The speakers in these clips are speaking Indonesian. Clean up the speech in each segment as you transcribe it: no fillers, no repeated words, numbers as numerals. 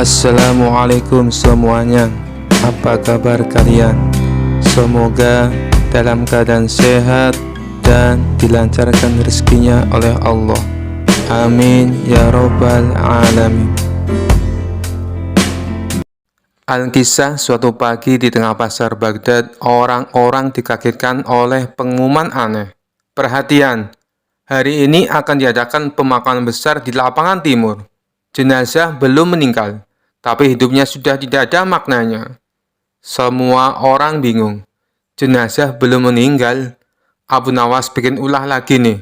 Assalamualaikum semuanya. Apa kabar kalian? Semoga dalam keadaan sehat dan dilancarkan rezekinya oleh Allah. Amin ya robbal alamin. Alkisah, suatu pagi di tengah pasar Baghdad, orang-orang dikagetkan oleh pengumuman aneh. Perhatian, hari ini akan diadakan pemakaman besar di lapangan timur. Jenazah belum meninggal, tapi hidupnya sudah tidak ada maknanya. Semua orang bingung. Jenazah belum meninggal. Abu Nawas bikin ulah lagi nih.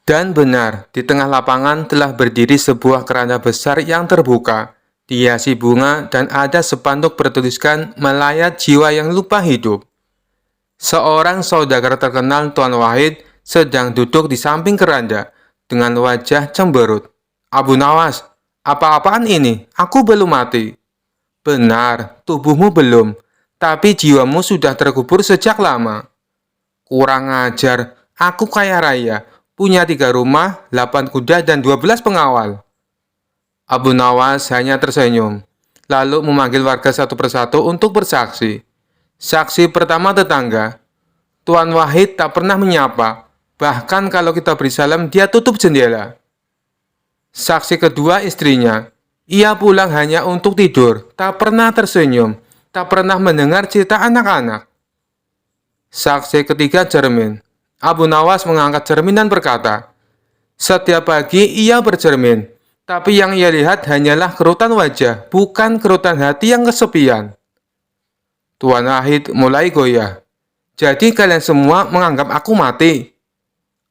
Dan benar, di tengah lapangan telah berdiri sebuah keranda besar yang terbuka, dihiasi bunga, dan ada spanduk bertuliskan melayat jiwa yang lupa hidup. Seorang saudagar terkenal, Tuan Wahid, sedang duduk di samping keranda dengan wajah cemberut. Abu Nawas, apa-apaan ini? Aku belum mati. Benar, tubuhmu belum, tapi jiwamu sudah terkubur sejak lama. Kurang ajar, aku kaya raya, punya 3 rumah, 8 kuda, dan 12 pengawal. Abu Nawas hanya tersenyum, lalu memanggil warga satu persatu untuk bersaksi. Saksi pertama tetangga. Tuan Wahid tak pernah menyapa, bahkan kalau kita beri salam dia tutup jendela. Saksi kedua istrinya. Ia pulang hanya untuk tidur, tak pernah tersenyum, tak pernah mendengar cerita anak-anak. Saksi ketiga cermin. Abu Nawas mengangkat cermin dan berkata, setiap pagi ia bercermin, tapi yang ia lihat hanyalah kerutan wajah, bukan kerutan hati yang kesepian. Tuan Wahid mulai goyah. Jadi kalian semua menganggap aku mati?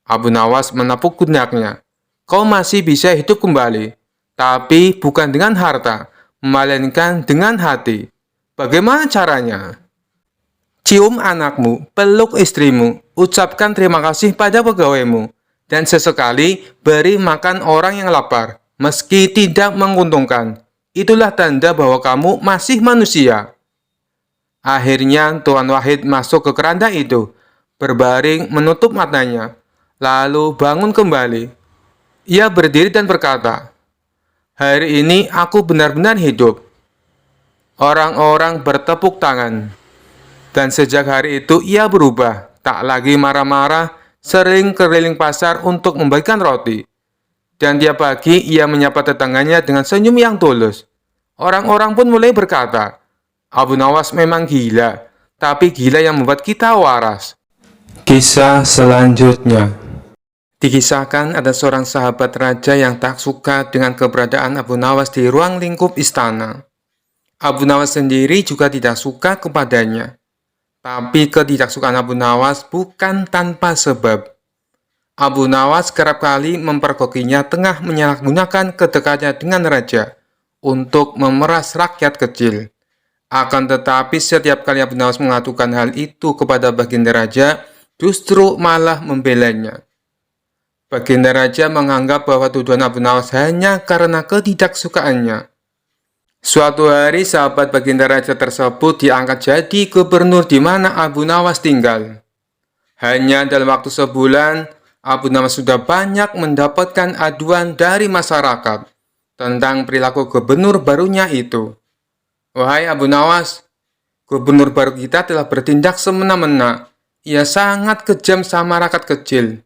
Abu Nawas menepuk pundaknya. Kau masih bisa hidup kembali, tapi bukan dengan harta, melainkan dengan hati. Bagaimana caranya? Cium anakmu, peluk istrimu, ucapkan terima kasih pada pegawaimu, dan sesekali beri makan orang yang lapar, meski tidak menguntungkan. Itulah tanda bahwa kamu masih manusia. Akhirnya Tuan Wahid masuk ke keranda itu, berbaring menutup matanya, lalu bangun kembali. Ia berdiri dan berkata, hari ini aku benar-benar hidup. Orang-orang bertepuk tangan. Dan sejak hari itu ia berubah, tak lagi marah-marah, sering keliling pasar untuk membagikan roti. Dan tiap pagi ia menyapa tetangganya dengan senyum yang tulus. Orang-orang pun mulai berkata, Abu Nawas memang gila, tapi gila yang membuat kita waras. Kisah selanjutnya. Dikisahkan ada seorang sahabat raja yang tak suka dengan keberadaan Abu Nawas di ruang lingkup istana. Abu Nawas sendiri juga tidak suka kepadanya. Tapi ketidaksukaan Abu Nawas bukan tanpa sebab. Abu Nawas kerap kali mempergokinya tengah menyalahgunakan kedekatnya dengan raja untuk memeras rakyat kecil. Akan tetapi setiap kali Abu Nawas mengatakan hal itu kepada baginda raja, justru malah membelanya. Baginda raja menganggap bahwa tuduhan Abu Nawas hanya karena ketidaksukaannya. Suatu hari sahabat baginda raja tersebut diangkat jadi gubernur di mana Abu Nawas tinggal. Hanya dalam waktu sebulan, Abu Nawas sudah banyak mendapatkan aduan dari masyarakat tentang perilaku gubernur barunya itu. Wahai Abu Nawas, gubernur baru kita telah bertindak semena-mena. Ia sangat kejam sama rakyat kecil.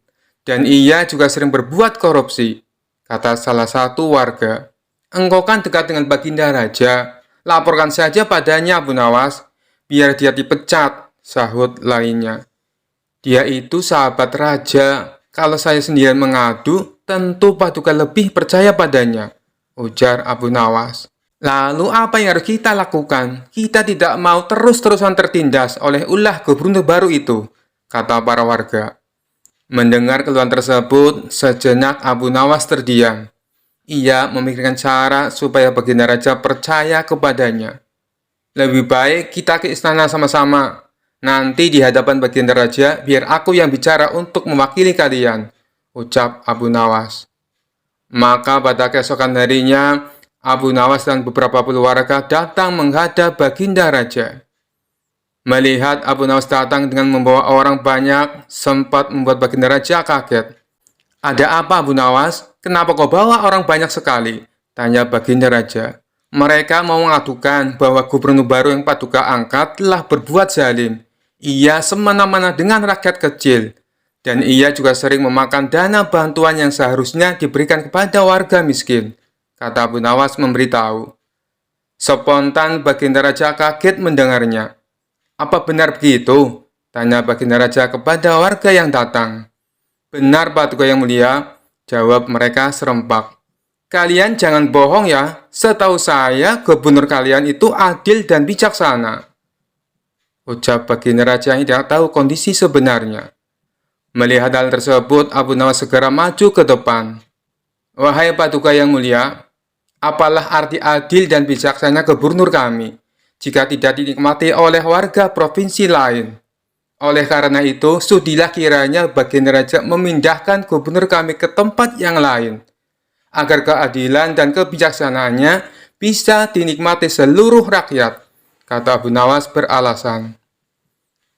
Dan ia juga sering berbuat korupsi, kata salah satu warga. Engkau kan dekat dengan baginda raja, laporkan saja padanya Abu Nawas, biar dia dipecat, sahut lainnya. Dia itu sahabat raja, kalau saya sendirian mengadu, tentu Paduka lebih percaya padanya, ujar Abu Nawas. Lalu apa yang harus kita lakukan? Kita tidak mau terus-terusan tertindas oleh ulah gubernur baru itu, kata para warga. Mendengar keluhan tersebut, sejenak Abu Nawas terdiam. Ia memikirkan cara supaya baginda raja percaya kepadanya. Lebih baik kita ke istana sama-sama. Nanti di hadapan baginda raja, biar aku yang bicara untuk mewakili kalian, ucap Abu Nawas. Maka pada keesokan harinya, Abu Nawas dan beberapa puluh warga datang menghadap baginda raja. Melihat Abu Nawas datang dengan membawa orang banyak, sempat membuat baginda raja kaget. Ada apa Abu Nawas? Kenapa kau bawa orang banyak sekali? Tanya baginda raja. Mereka mau mengatakan bahwa gubernur baru yang Paduka angkat telah berbuat zalim. Ia semena-mena dengan rakyat kecil, dan ia juga sering memakan dana bantuan yang seharusnya diberikan kepada warga miskin, kata Abu Nawas memberitahu. Spontan Baginda Raja kaget mendengarnya. Apa benar begitu? Tanya Baginda Raja kepada warga yang datang. Benar, Paduka yang mulia, jawab mereka serempak. Kalian jangan bohong ya, setahu saya gubernur kalian itu adil dan bijaksana. Ucap Baginda Raja yang tidak tahu kondisi sebenarnya. Melihat hal tersebut, Abu Nawas segera maju ke depan. Wahai Paduka yang mulia, apalah arti adil dan bijaksana gubernur kami, jika tidak dinikmati oleh warga provinsi lain? Oleh karena itu, sudilah kiranya Baginda Raja memindahkan gubernur kami ke tempat yang lain, agar keadilan dan kebijaksanaannya bisa dinikmati seluruh rakyat, kata Abu Nawas beralasan.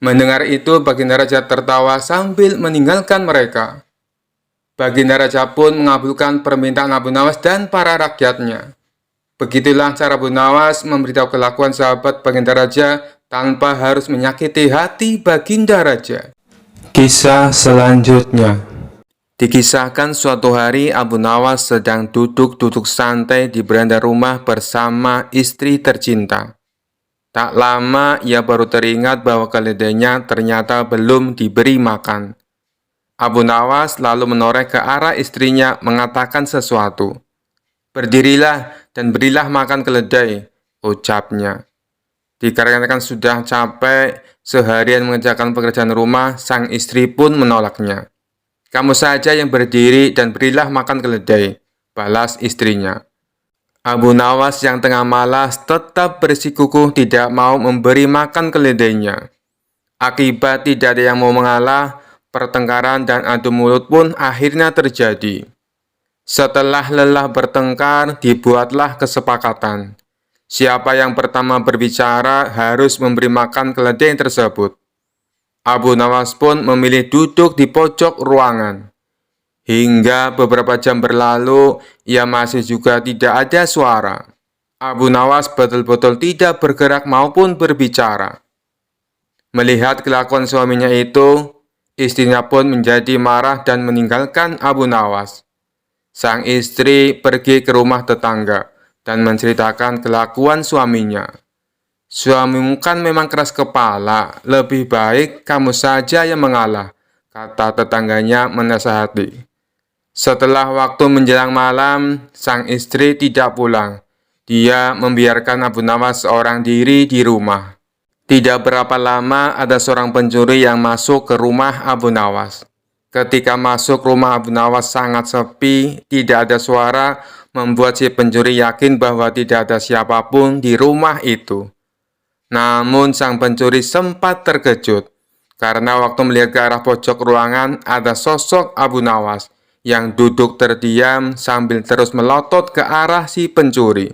Mendengar itu, Baginda Raja tertawa sambil meninggalkan mereka. Baginda Raja pun mengabulkan permintaan Abu Nawas dan para rakyatnya. Begitulah cara Abu Nawas memberitahu kelakuan sahabat Baginda Raja tanpa harus menyakiti hati Baginda Raja. Kisah selanjutnya. Dikisahkan suatu hari Abu Nawas sedang duduk-duduk santai di beranda rumah bersama istri tercinta. Tak lama ia baru teringat bahwa keledainya ternyata belum diberi makan. Abu Nawas lalu menoreh ke arah istrinya mengatakan sesuatu. Berdirilah dan berilah makan keledai, ucapnya. Dikarenakan sudah capek seharian mengerjakan pekerjaan rumah, sang istri pun menolaknya. Kamu saja yang berdiri dan berilah makan keledai, balas istrinya. Abu Nawas yang tengah malas tetap bersikukuh tidak mau memberi makan keledainya. Akibat tidak ada yang mau mengalah, pertengkaran dan adu mulut pun akhirnya terjadi. Setelah lelah bertengkar, dibuatlah kesepakatan. Siapa yang pertama berbicara harus memberi makan keledai tersebut. Abu Nawas pun memilih duduk di pojok ruangan. Hingga beberapa jam berlalu, ia masih juga tidak ada suara. Abu Nawas betul-betul tidak bergerak maupun berbicara. Melihat kelakuan suaminya itu, istrinya pun menjadi marah dan meninggalkan Abu Nawas. Sang istri pergi ke rumah tetangga dan menceritakan kelakuan suaminya. Suamimu kan memang keras kepala, lebih baik kamu saja yang mengalah, kata tetangganya menasihati. Setelah waktu menjelang malam, sang istri tidak pulang. Dia membiarkan Abu Nawas seorang diri di rumah. Tidak berapa lama ada seorang pencuri yang masuk ke rumah Abu Nawas. Ketika masuk rumah Abu Nawas sangat sepi, tidak ada suara, membuat si pencuri yakin bahwa tidak ada siapapun di rumah itu. Namun sang pencuri sempat terkejut, karena waktu melihat ke arah pojok ruangan ada sosok Abu Nawas yang duduk terdiam sambil terus melotot ke arah si pencuri.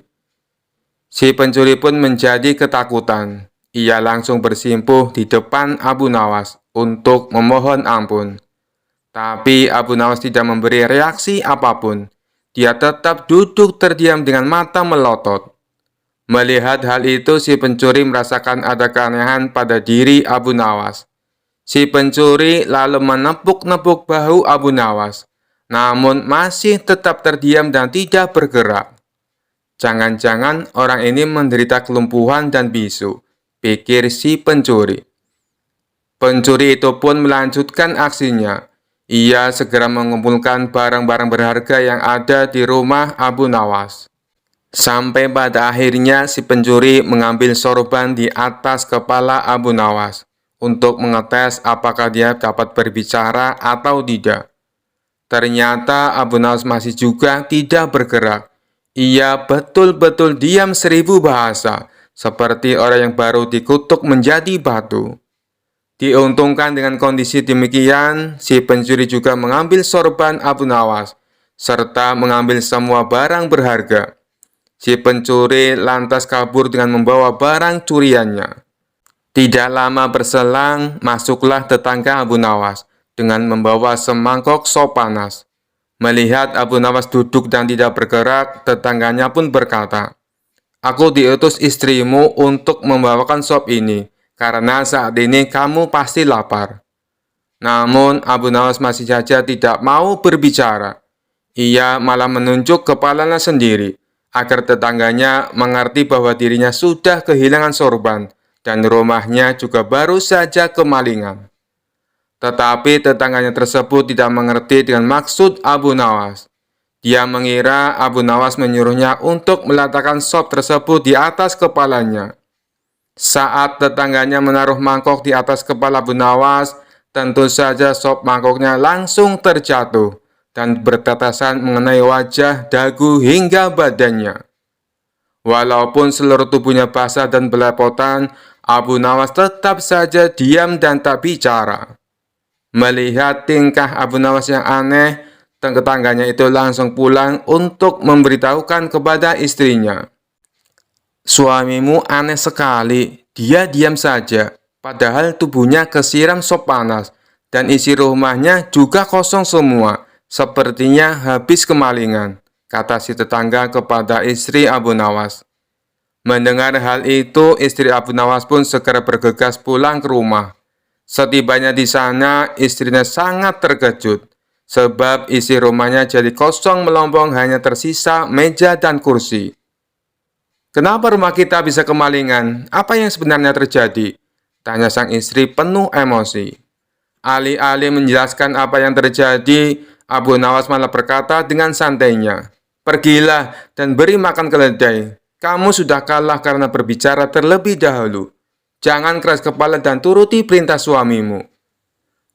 Si pencuri pun menjadi ketakutan. Ia langsung bersimpuh di depan Abu Nawas untuk memohon ampun. Tapi Abu Nawas tidak memberi reaksi apapun. Dia tetap duduk terdiam dengan mata melotot. Melihat hal itu, si pencuri merasakan ada keanehan pada diri Abu Nawas. Si pencuri lalu menepuk-nepuk bahu Abu Nawas, namun masih tetap terdiam dan tidak bergerak. Jangan-jangan orang ini menderita kelumpuhan dan bisu, pikir si pencuri. Pencuri itu pun melanjutkan aksinya. Ia segera mengumpulkan barang-barang berharga yang ada di rumah Abu Nawas. Sampai pada akhirnya si pencuri mengambil sorban di atas kepala Abu Nawas untuk mengetes apakah dia dapat berbicara atau tidak. Ternyata Abu Nawas masih juga tidak bergerak. Ia betul-betul diam 1000 bahasa, seperti orang yang baru dikutuk menjadi batu. Diuntungkan dengan kondisi demikian, si pencuri juga mengambil sorban Abu Nawas, serta mengambil semua barang berharga. Si pencuri lantas kabur dengan membawa barang curiannya. Tidak lama berselang, masuklah tetangga Abu Nawas dengan membawa semangkok sop panas. Melihat Abu Nawas duduk dan tidak bergerak, tetangganya pun berkata, Aku diutus istrimu untuk membawakan sop ini, karena saat ini kamu pasti lapar." Namun Abu Nawas masih saja tidak mau berbicara. Ia malah menunjuk kepalanya sendiri, agar tetangganya mengerti bahwa dirinya sudah kehilangan sorban, dan rumahnya juga baru saja kemalingan. Tetapi tetangganya tersebut tidak mengerti dengan maksud Abu Nawas. Dia mengira Abu Nawas menyuruhnya untuk meletakkan sop tersebut di atas kepalanya. Saat tetangganya menaruh mangkok di atas kepala Abu Nawas, tentu saja sop mangkoknya langsung terjatuh dan bertetasan mengenai wajah, dagu, hingga badannya. Walaupun seluruh tubuhnya basah dan belepotan, Abu Nawas tetap saja diam dan tak bicara. Melihat tingkah Abu Nawas yang aneh, tetangganya itu langsung pulang untuk memberitahukan kepada istrinya. "Suamimu aneh sekali, dia diam saja, padahal tubuhnya kesiram sop panas, dan isi rumahnya juga kosong semua, sepertinya habis kemalingan," kata si tetangga kepada istri Abu Nawas. Mendengar hal itu, istri Abu Nawas pun segera bergegas pulang ke rumah. Setibanya di sana, istrinya sangat terkejut, sebab isi rumahnya jadi kosong melompong, hanya tersisa meja dan kursi. "Kenapa rumah kita bisa kemalingan? Apa yang sebenarnya terjadi?" tanya sang istri penuh emosi. Alih-alih menjelaskan apa yang terjadi, Abu Nawas malah berkata dengan santainya, "Pergilah dan beri makan keledai. Kamu sudah kalah karena berbicara terlebih dahulu. Jangan keras kepala dan turuti perintah suamimu."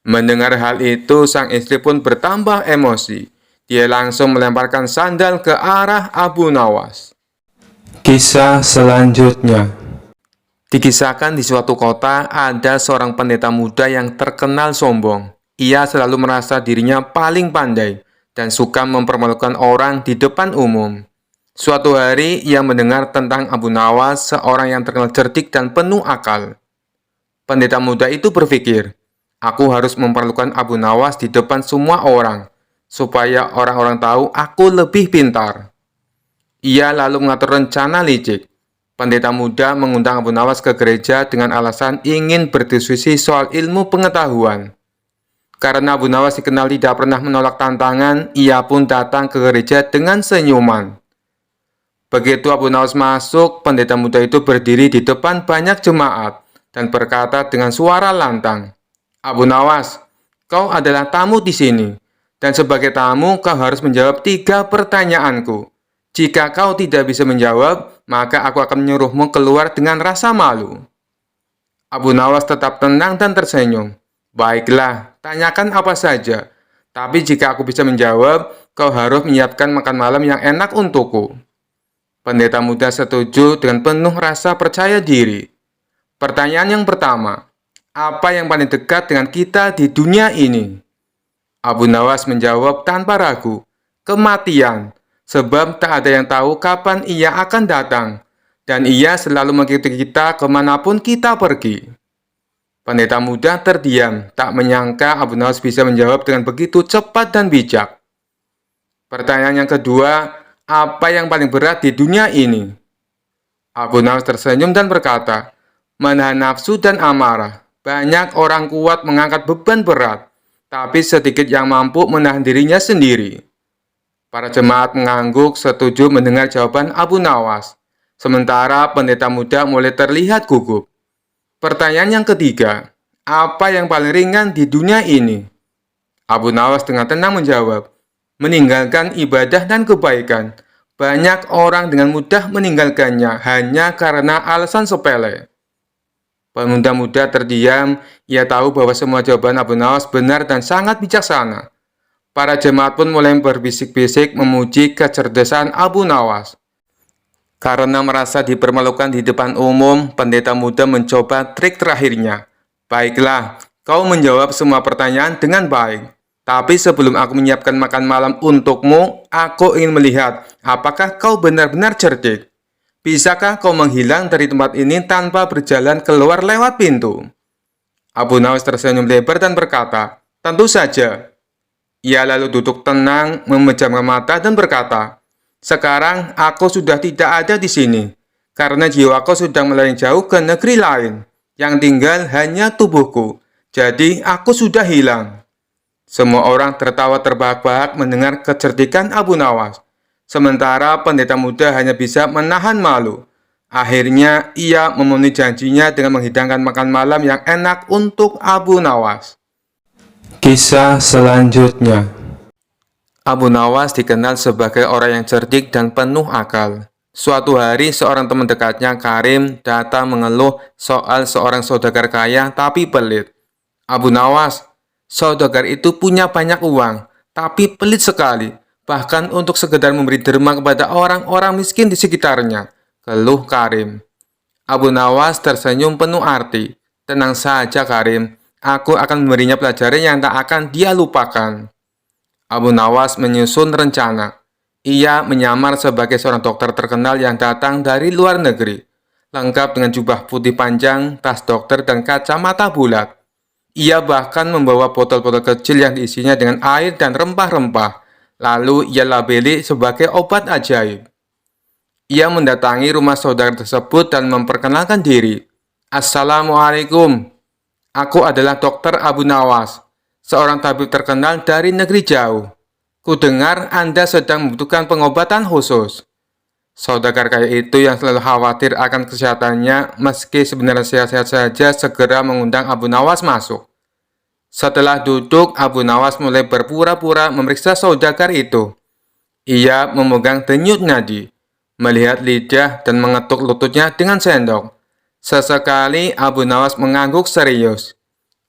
Mendengar hal itu, sang istri pun bertambah emosi. Dia langsung melemparkan sandal ke arah Abu Nawas. Kisah selanjutnya. Dikisahkan di suatu kota, ada seorang pendeta muda yang terkenal sombong. Ia selalu merasa dirinya paling pandai dan suka mempermalukan orang di depan umum. Suatu hari, ia mendengar tentang Abu Nawas, seorang yang terkenal cerdik dan penuh akal. Pendeta muda itu berpikir, "Aku harus mempermalukan Abu Nawas di depan semua orang, supaya orang-orang tahu aku lebih pintar." Ia lalu mengatur rencana licik. Pendeta muda mengundang Abu Nawas ke gereja dengan alasan ingin berdiskusi soal ilmu pengetahuan. Karena Abu Nawas dikenal tidak pernah menolak tantangan, ia pun datang ke gereja dengan senyuman. Begitu Abu Nawas masuk, pendeta muda itu berdiri di depan banyak jemaat dan berkata dengan suara lantang, "Abu Nawas, kau adalah tamu di sini, dan sebagai tamu kau harus menjawab 3 pertanyaanku. Jika kau tidak bisa menjawab, maka aku akan menyuruhmu keluar dengan rasa malu." Abu Nawas tetap tenang dan tersenyum. "Baiklah, tanyakan apa saja. Tapi jika aku bisa menjawab, kau harus menyiapkan makan malam yang enak untukku." Pendeta muda setuju dengan penuh rasa percaya diri. Pertanyaan yang pertama, apa yang paling dekat dengan kita di dunia ini? Abu Nawas menjawab tanpa ragu, "Kematian, sebab tak ada yang tahu kapan ia akan datang, dan ia selalu mengikuti kita kemanapun kita pergi." Pendeta muda terdiam, tak menyangka Abu Nawas bisa menjawab dengan begitu cepat dan bijak. Pertanyaan yang kedua, apa yang paling berat di dunia ini? Abu Nawas tersenyum dan berkata, "Menahan nafsu dan amarah. Banyak orang kuat mengangkat beban berat, tapi sedikit yang mampu menahan dirinya sendiri." Para jemaat mengangguk setuju mendengar jawaban Abu Nawas. Sementara pendeta muda mulai terlihat gugup. Pertanyaan yang ketiga, apa yang paling ringan di dunia ini? Abu Nawas dengan tenang menjawab, "Meninggalkan ibadah dan kebaikan. Banyak orang dengan mudah meninggalkannya hanya karena alasan sepele." Pemuda muda terdiam, ia tahu bahwa semua jawaban Abu Nawas benar dan sangat bijaksana. Para jemaat pun mulai berbisik-bisik memuji kecerdasan Abu Nawas. Karena merasa dipermalukan di depan umum, pendeta muda mencoba trik terakhirnya. "Baiklah, kau menjawab semua pertanyaan dengan baik. Tapi sebelum aku menyiapkan makan malam untukmu, aku ingin melihat apakah kau benar-benar cerdik. Bisakah kau menghilang dari tempat ini tanpa berjalan keluar lewat pintu?" Abu Nawas tersenyum lebar dan berkata, "Tentu saja." Ia lalu duduk tenang, memejamkan mata dan berkata, "Sekarang aku sudah tidak ada di sini. karena jiwaku sudah melayang jauh ke negeri lain, yang tinggal hanya tubuhku. Jadi aku sudah hilang. Semua orang tertawa terbahak-bahak mendengar kecerdikan Abu Nawas. Sementara pendeta muda hanya bisa menahan malu. Akhirnya ia memenuhi janjinya dengan menghidangkan makan malam yang enak untuk Abu Nawas. Kisah selanjutnya. Abu Nawas dikenal sebagai orang yang cerdik dan penuh akal. Suatu hari seorang teman dekatnya, Karim, datang mengeluh soal seorang saudagar kaya tapi pelit. Abu Nawas, saudagar itu punya banyak uang, tapi pelit sekali. Bahkan untuk sekedar memberi derma kepada orang-orang miskin di sekitarnya, keluh Karim. Abu Nawas tersenyum penuh arti. Tenang saja Karim, aku akan memberinya pelajaran yang tak akan dia lupakan. Abu Nawas menyusun rencana. Ia menyamar sebagai seorang dokter terkenal yang datang dari luar negeri, lengkap dengan jubah putih panjang, tas dokter, dan kacamata bulat. Ia bahkan membawa botol-botol kecil yang diisinya dengan air dan rempah-rempah, lalu ia labeli sebagai obat ajaib. Ia mendatangi rumah saudara tersebut dan memperkenalkan diri. Assalamualaikum, aku adalah dokter Abu Nawas, seorang tabib terkenal dari negeri jauh. Kudengar Anda sedang membutuhkan pengobatan khusus. Saudagar kaya itu yang selalu khawatir akan kesehatannya, meski sebenarnya sehat-sehat saja, segera mengundang Abu Nawas masuk. Setelah duduk, Abu Nawas mulai berpura-pura memeriksa saudagar itu. Ia memegang denyut nadi, melihat lidah dan mengetuk lututnya dengan sendok. Sesekali Abu Nawas mengangguk serius.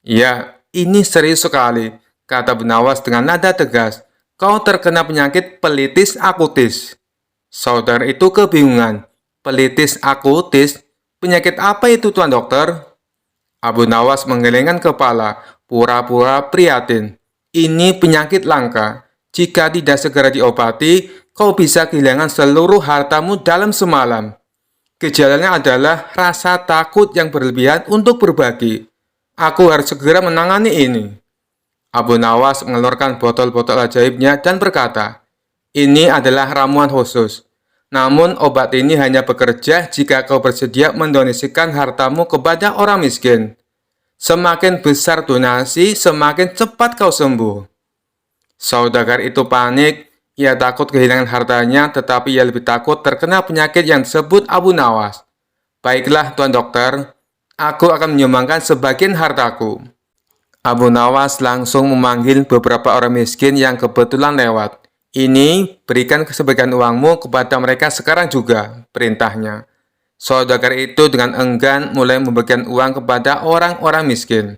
Ya, ini serius sekali, kata Abu Nawas dengan nada tegas. Kau terkena penyakit pelitis akutis. Saudara itu kebingungan. Pelitis akutis? Penyakit apa itu, Tuan Dokter? Abu Nawas menggelengkan kepala, pura-pura prihatin. Ini penyakit langka. Jika tidak segera diobati, kau bisa kehilangan seluruh hartamu dalam semalam. Gejalanya adalah rasa takut yang berlebihan untuk berbagi. Aku harus segera menangani ini. Abu Nawas mengeluarkan botol-botol ajaibnya dan berkata, ini adalah ramuan khusus. Namun obat ini hanya bekerja jika kau bersedia mendonasikan hartamu kepada orang miskin. Semakin besar donasi, semakin cepat kau sembuh. Saudagar itu panik. Ia takut kehilangan hartanya, tetapi ia lebih takut terkena penyakit yang disebut Abu Nawas. Baiklah, Tuan Dokter, aku akan menyumbangkan sebagian hartaku. Abu Nawas langsung memanggil beberapa orang miskin yang kebetulan lewat. Ini, berikan sebagian uangmu kepada mereka sekarang juga, perintahnya. Saudagar itu dengan enggan mulai membagikan uang kepada orang-orang miskin.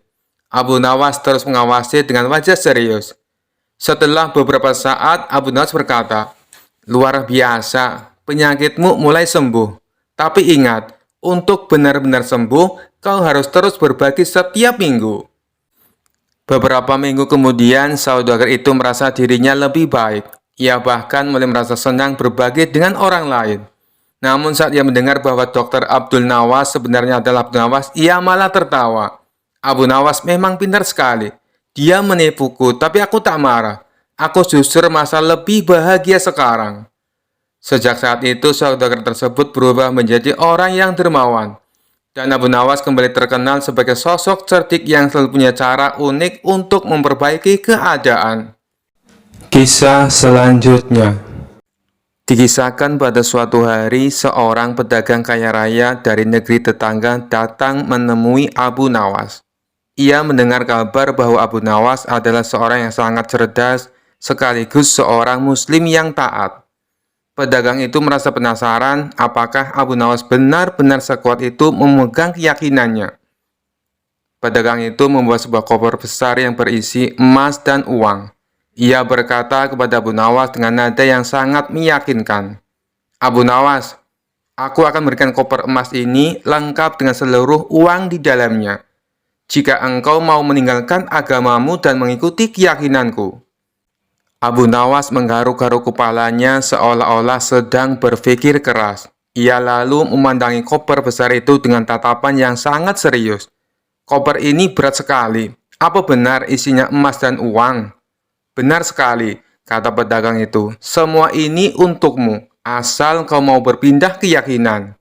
Abu Nawas terus mengawasi dengan wajah serius. Setelah beberapa saat, Abu Nawas berkata, luar biasa, penyakitmu mulai sembuh. Tapi ingat, untuk benar-benar sembuh, kau harus terus berbagi setiap minggu. Beberapa minggu kemudian, saudagar itu merasa dirinya lebih baik. Ia bahkan mulai merasa senang berbagi dengan orang lain. Namun saat ia mendengar bahwa Dr. Abdul Nawas sebenarnya adalah Abdul Nawas, ia malah tertawa. Abu Nawas memang pintar sekali. Dia menipuku, tapi aku tak marah. Aku justru merasa lebih bahagia sekarang. Sejak saat itu, saudagar tersebut berubah menjadi orang yang dermawan. Dan Abu Nawas kembali terkenal sebagai sosok cerdik yang selalu punya cara unik untuk memperbaiki keadaan. Kisah selanjutnya. Dikisahkan pada suatu hari, seorang pedagang kaya raya dari negeri tetangga datang menemui Abu Nawas. Ia mendengar kabar bahwa Abu Nawas adalah seorang yang sangat cerdas, sekaligus seorang muslim yang taat. Pedagang itu merasa penasaran apakah Abu Nawas benar-benar sekuat itu memegang keyakinannya. Pedagang itu membawa sebuah koper besar yang berisi emas dan uang. Ia berkata kepada Abu Nawas dengan nada yang sangat meyakinkan, Abu Nawas, aku akan memberikan koper emas ini lengkap dengan seluruh uang di dalamnya. Jika engkau mau meninggalkan agamamu dan mengikuti keyakinanku. Abu Nawas menggaruk-garuk kepalanya seolah-olah sedang berpikir keras. Ia lalu memandangi koper besar itu dengan tatapan yang sangat serius. Koper ini berat sekali. Apa benar isinya emas dan uang? Benar sekali, kata pedagang itu. Semua ini untukmu, asal kau mau berpindah keyakinan.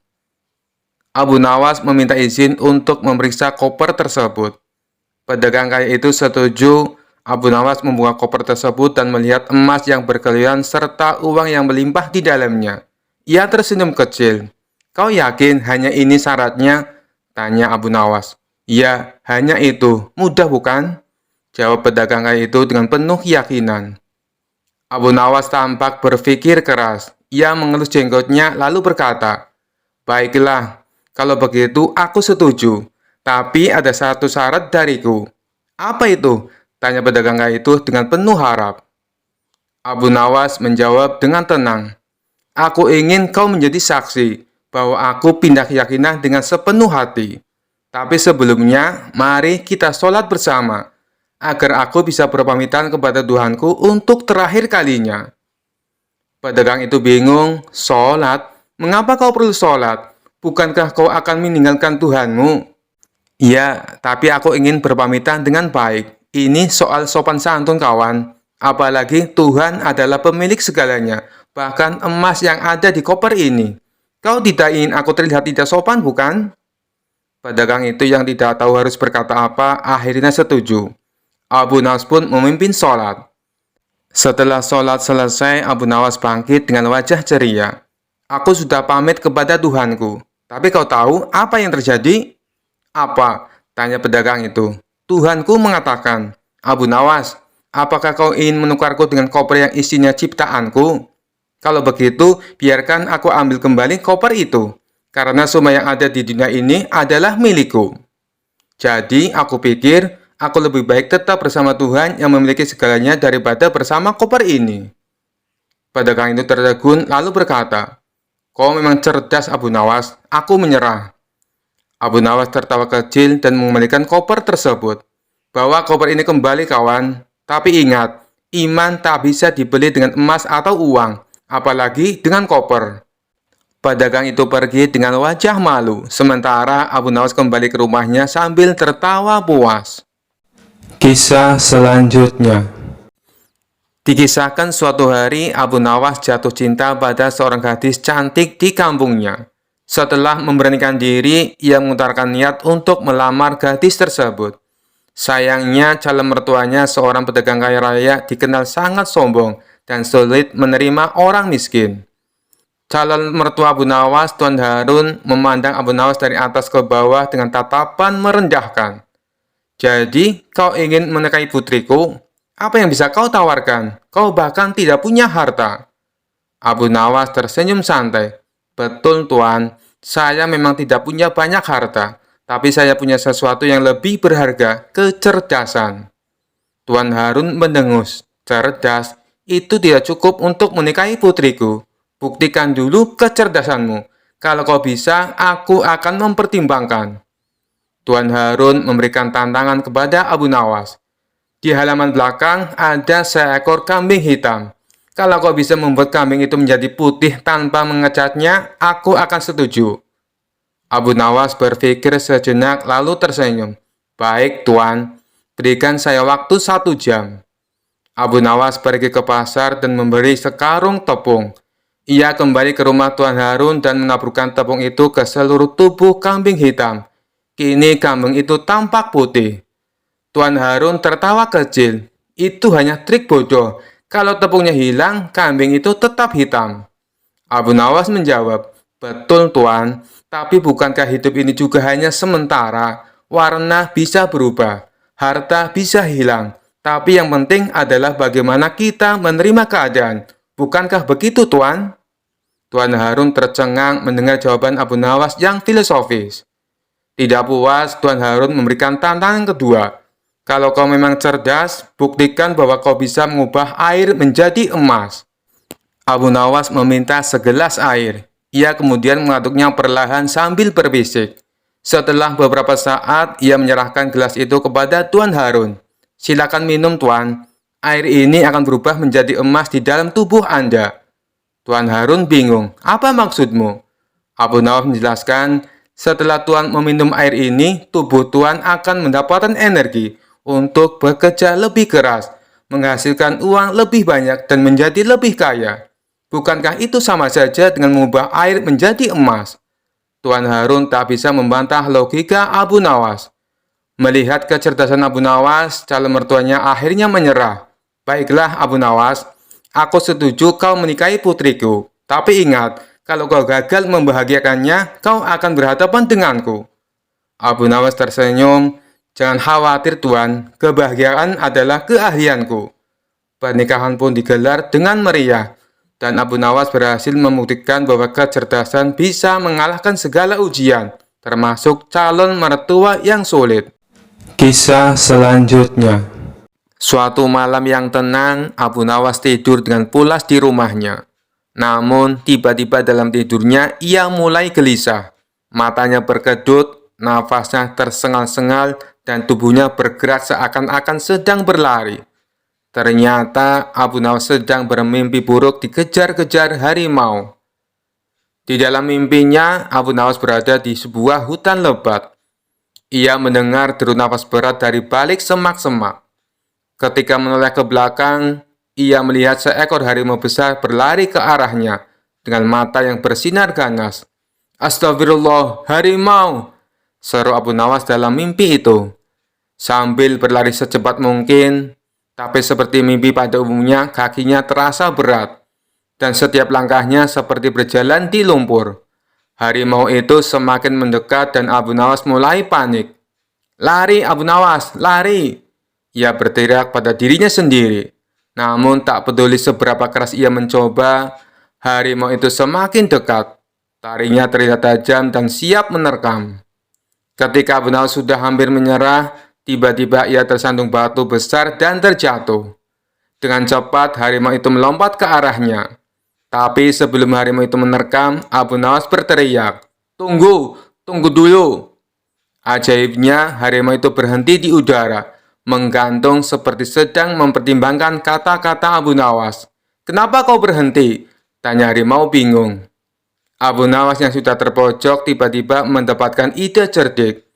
Abu Nawas meminta izin untuk memeriksa koper tersebut. Pedagang kaya itu setuju. Abu Nawas membuka koper tersebut dan melihat emas yang berkeliaran serta uang yang melimpah di dalamnya. Ia tersenyum kecil. "Kau yakin hanya ini syaratnya?" tanya Abu Nawas. "Ya, hanya itu. Mudah bukan?" jawab pedagang kaya itu dengan penuh keyakinan. Abu Nawas tampak berpikir keras. Ia mengelus jenggotnya lalu berkata, "Baiklah, kalau begitu aku setuju. Tapi ada satu syarat dariku." "Apa itu?" tanya pedagang kaya itu dengan penuh harap. Abu Nawas menjawab dengan tenang, "Aku ingin kau menjadi saksi bahwa aku pindah keyakinan dengan sepenuh hati. Tapi sebelumnya, mari kita sholat bersama, agar aku bisa berpamitan kepada Tuhanku untuk terakhir kalinya." Pedagang itu bingung. "Sholat? Mengapa kau perlu sholat? Bukankah kau akan meninggalkan Tuhanmu?" "Ya, tapi aku ingin berpamitan dengan baik. Ini soal sopan santun, kawan. Apalagi Tuhan adalah pemilik segalanya, bahkan emas yang ada di koper ini. Kau tidak ingin aku terlihat tidak sopan, bukan?" Pedagang itu yang tidak tahu harus berkata apa, akhirnya setuju. Abu Nawas pun memimpin sholat. Setelah sholat selesai, Abu Nawas bangkit dengan wajah ceria. "Aku sudah pamit kepada Tuhanku. Tapi kau tahu apa yang terjadi?" "Apa?" tanya pedagang itu. "Tuhanku mengatakan, 'Abu Nawas, apakah kau ingin menukarku dengan koper yang isinya ciptaanku? Kalau begitu, biarkan aku ambil kembali koper itu, karena semua yang ada di dunia ini adalah milikku.' Jadi, aku pikir aku lebih baik tetap bersama Tuhan yang memiliki segalanya daripada bersama koper ini." Pedagang itu tertegun lalu berkata, "Kau memang cerdas, Abu Nawas. Aku menyerah." Abu Nawas tertawa kecil dan mengembalikan koper tersebut. "Bawa koper ini kembali, kawan. Tapi ingat, iman tak bisa dibeli dengan emas atau uang, apalagi dengan koper." Pedagang itu pergi dengan wajah malu, sementara Abu Nawas kembali ke rumahnya sambil tertawa puas. Kisah selanjutnya. Dikisahkan suatu hari Abu Nawas jatuh cinta pada seorang gadis cantik di kampungnya. Setelah memberanikan diri, ia mengutarakan niat untuk melamar gadis tersebut. Sayangnya, calon mertuanya seorang pedagang kaya raya dikenal sangat sombong dan sulit menerima orang miskin. Calon mertua Abu Nawas, Tuan Harun, memandang Abu Nawas dari atas ke bawah dengan tatapan merendahkan. "Jadi, kau ingin menikahi putriku? Apa yang bisa kau tawarkan? Kau bahkan tidak punya harta." Abu Nawas tersenyum santai. "Betul, Tuan. Saya memang tidak punya banyak harta, tapi saya punya sesuatu yang lebih berharga, kecerdasan." Tuan Harun mendengus. "Cerdas? Itu tidak cukup untuk menikahi putriku. Buktikan dulu kecerdasanmu. Kalau kau bisa, aku akan mempertimbangkan." Tuan Harun memberikan tantangan kepada Abu Nawas. "Di halaman belakang ada seekor kambing hitam. Kalau kau bisa membuat kambing itu menjadi putih tanpa mengecatnya, aku akan setuju." Abu Nawas berpikir sejenak lalu tersenyum. "Baik, Tuan. Berikan saya waktu 1 jam." Abu Nawas pergi ke pasar dan membeli sekarung tepung. Ia kembali ke rumah Tuan Harun dan menaburkan tepung itu ke seluruh tubuh kambing hitam. Kini kambing itu tampak putih. Tuan Harun tertawa kecil. "Itu hanya trik bodoh. Kalau tepungnya hilang, kambing itu tetap hitam." Abu Nawas menjawab, "Betul, Tuan. Tapi bukankah hidup ini juga hanya sementara? Warna bisa berubah, harta bisa hilang. Tapi yang penting adalah bagaimana kita menerima keadaan. Bukankah begitu, Tuan?" Tuan Harun tercengang mendengar jawaban Abu Nawas yang filosofis. Tidak puas, Tuan Harun memberikan tantangan kedua. "Kalau kau memang cerdas, buktikan bahwa kau bisa mengubah air menjadi emas." Abu Nawas meminta segelas air. Ia kemudian mengaduknya perlahan sambil berbisik. Setelah beberapa saat, ia menyerahkan gelas itu kepada Tuan Harun. "Silakan minum, Tuan. Air ini akan berubah menjadi emas di dalam tubuh Anda." Tuan Harun bingung. "Apa maksudmu?" Abu Nawas menjelaskan, "Setelah Tuan meminum air ini, tubuh Tuan akan mendapatkan energi untuk bekerja lebih keras, menghasilkan uang lebih banyak, dan menjadi lebih kaya. Bukankah itu sama saja dengan mengubah air menjadi emas?" Tuan Harun tak bisa membantah logika Abu Nawas. Melihat kecerdasan Abu Nawas, calon mertuanya akhirnya menyerah. Baiklah Abu Nawas, aku setuju kau menikahi putriku. Tapi ingat, kalau kau gagal membahagiakannya, kau akan berhadapan denganku. Abu Nawas tersenyum. Jangan khawatir Tuan, kebahagiaan adalah keahlianku. Pernikahan pun digelar dengan meriah. Dan Abu Nawas berhasil membuktikan bahwa kecerdasan bisa mengalahkan segala ujian, termasuk calon mertua yang sulit. Kisah selanjutnya. Suatu malam yang tenang, Abu Nawas tidur dengan pulas di rumahnya. Namun, tiba-tiba dalam tidurnya, ia mulai gelisah. Matanya berkedut, nafasnya tersengal-sengal, dan tubuhnya bergerak seakan-akan sedang berlari. Ternyata Abu Nawas sedang bermimpi buruk dikejar-kejar harimau. Di dalam mimpinya, Abu Nawas berada di sebuah hutan lebat. Ia mendengar deru nafas berat dari balik semak-semak. Ketika menoleh ke belakang, ia melihat seekor harimau besar berlari ke arahnya dengan mata yang bersinar ganas. "Astagfirullah, harimau!" seru Abu Nawas dalam mimpi itu. Sambil berlari secepat mungkin, tapi seperti mimpi pada umumnya, kakinya terasa berat. Dan setiap langkahnya seperti berjalan di lumpur. Harimau itu semakin mendekat dan Abu Nawas mulai panik. "Lari Abu Nawas, lari!" Ia berteriak pada dirinya sendiri. Namun tak peduli seberapa keras ia mencoba, harimau itu semakin dekat. Taringnya terlihat tajam dan siap menerkam. Ketika Abu Nawas sudah hampir menyerah, tiba-tiba ia tersandung batu besar dan terjatuh. Dengan cepat, harimau itu melompat ke arahnya. Tapi sebelum harimau itu menerkam, Abu Nawas berteriak, "Tunggu, tunggu dulu!" Ajaibnya, harimau itu berhenti di udara, menggantung seperti sedang mempertimbangkan kata-kata Abu Nawas. "Kenapa kau berhenti?" tanya harimau bingung. Abu Nawas yang sudah terpojok tiba-tiba mendapatkan ide cerdik.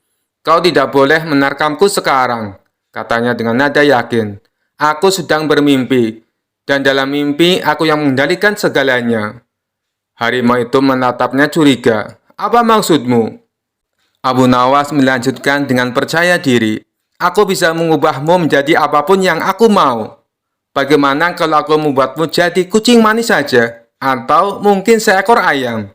"Kau tidak boleh menerkamku sekarang," katanya dengan nada yakin. "Aku sedang bermimpi, dan dalam mimpi aku yang mengendalikan segalanya." Harimau itu menatapnya curiga. "Apa maksudmu?" Abu Nawas melanjutkan dengan percaya diri. "Aku bisa mengubahmu menjadi apapun yang aku mau. Bagaimana kalau aku membuatmu jadi kucing manis saja? Atau mungkin seekor ayam?"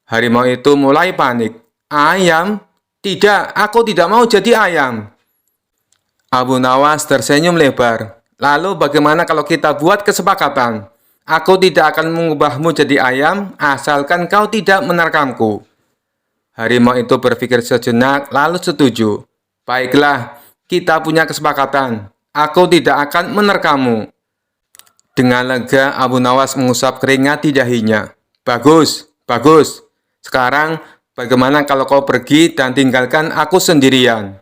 Harimau itu mulai panik. "Ayam? Tidak, aku tidak mau jadi ayam." Abu Nawas tersenyum lebar. "Lalu bagaimana kalau kita buat kesepakatan? Aku tidak akan mengubahmu jadi ayam, asalkan kau tidak menerkamku." Harimau itu berpikir sejenak, lalu setuju. "Baiklah, kita punya kesepakatan. Aku tidak akan menerkammu." Dengan lega, Abu Nawas mengusap keringat di dahinya. "Bagus, bagus. Sekarang, bagaimana kalau kau pergi dan tinggalkan aku sendirian?"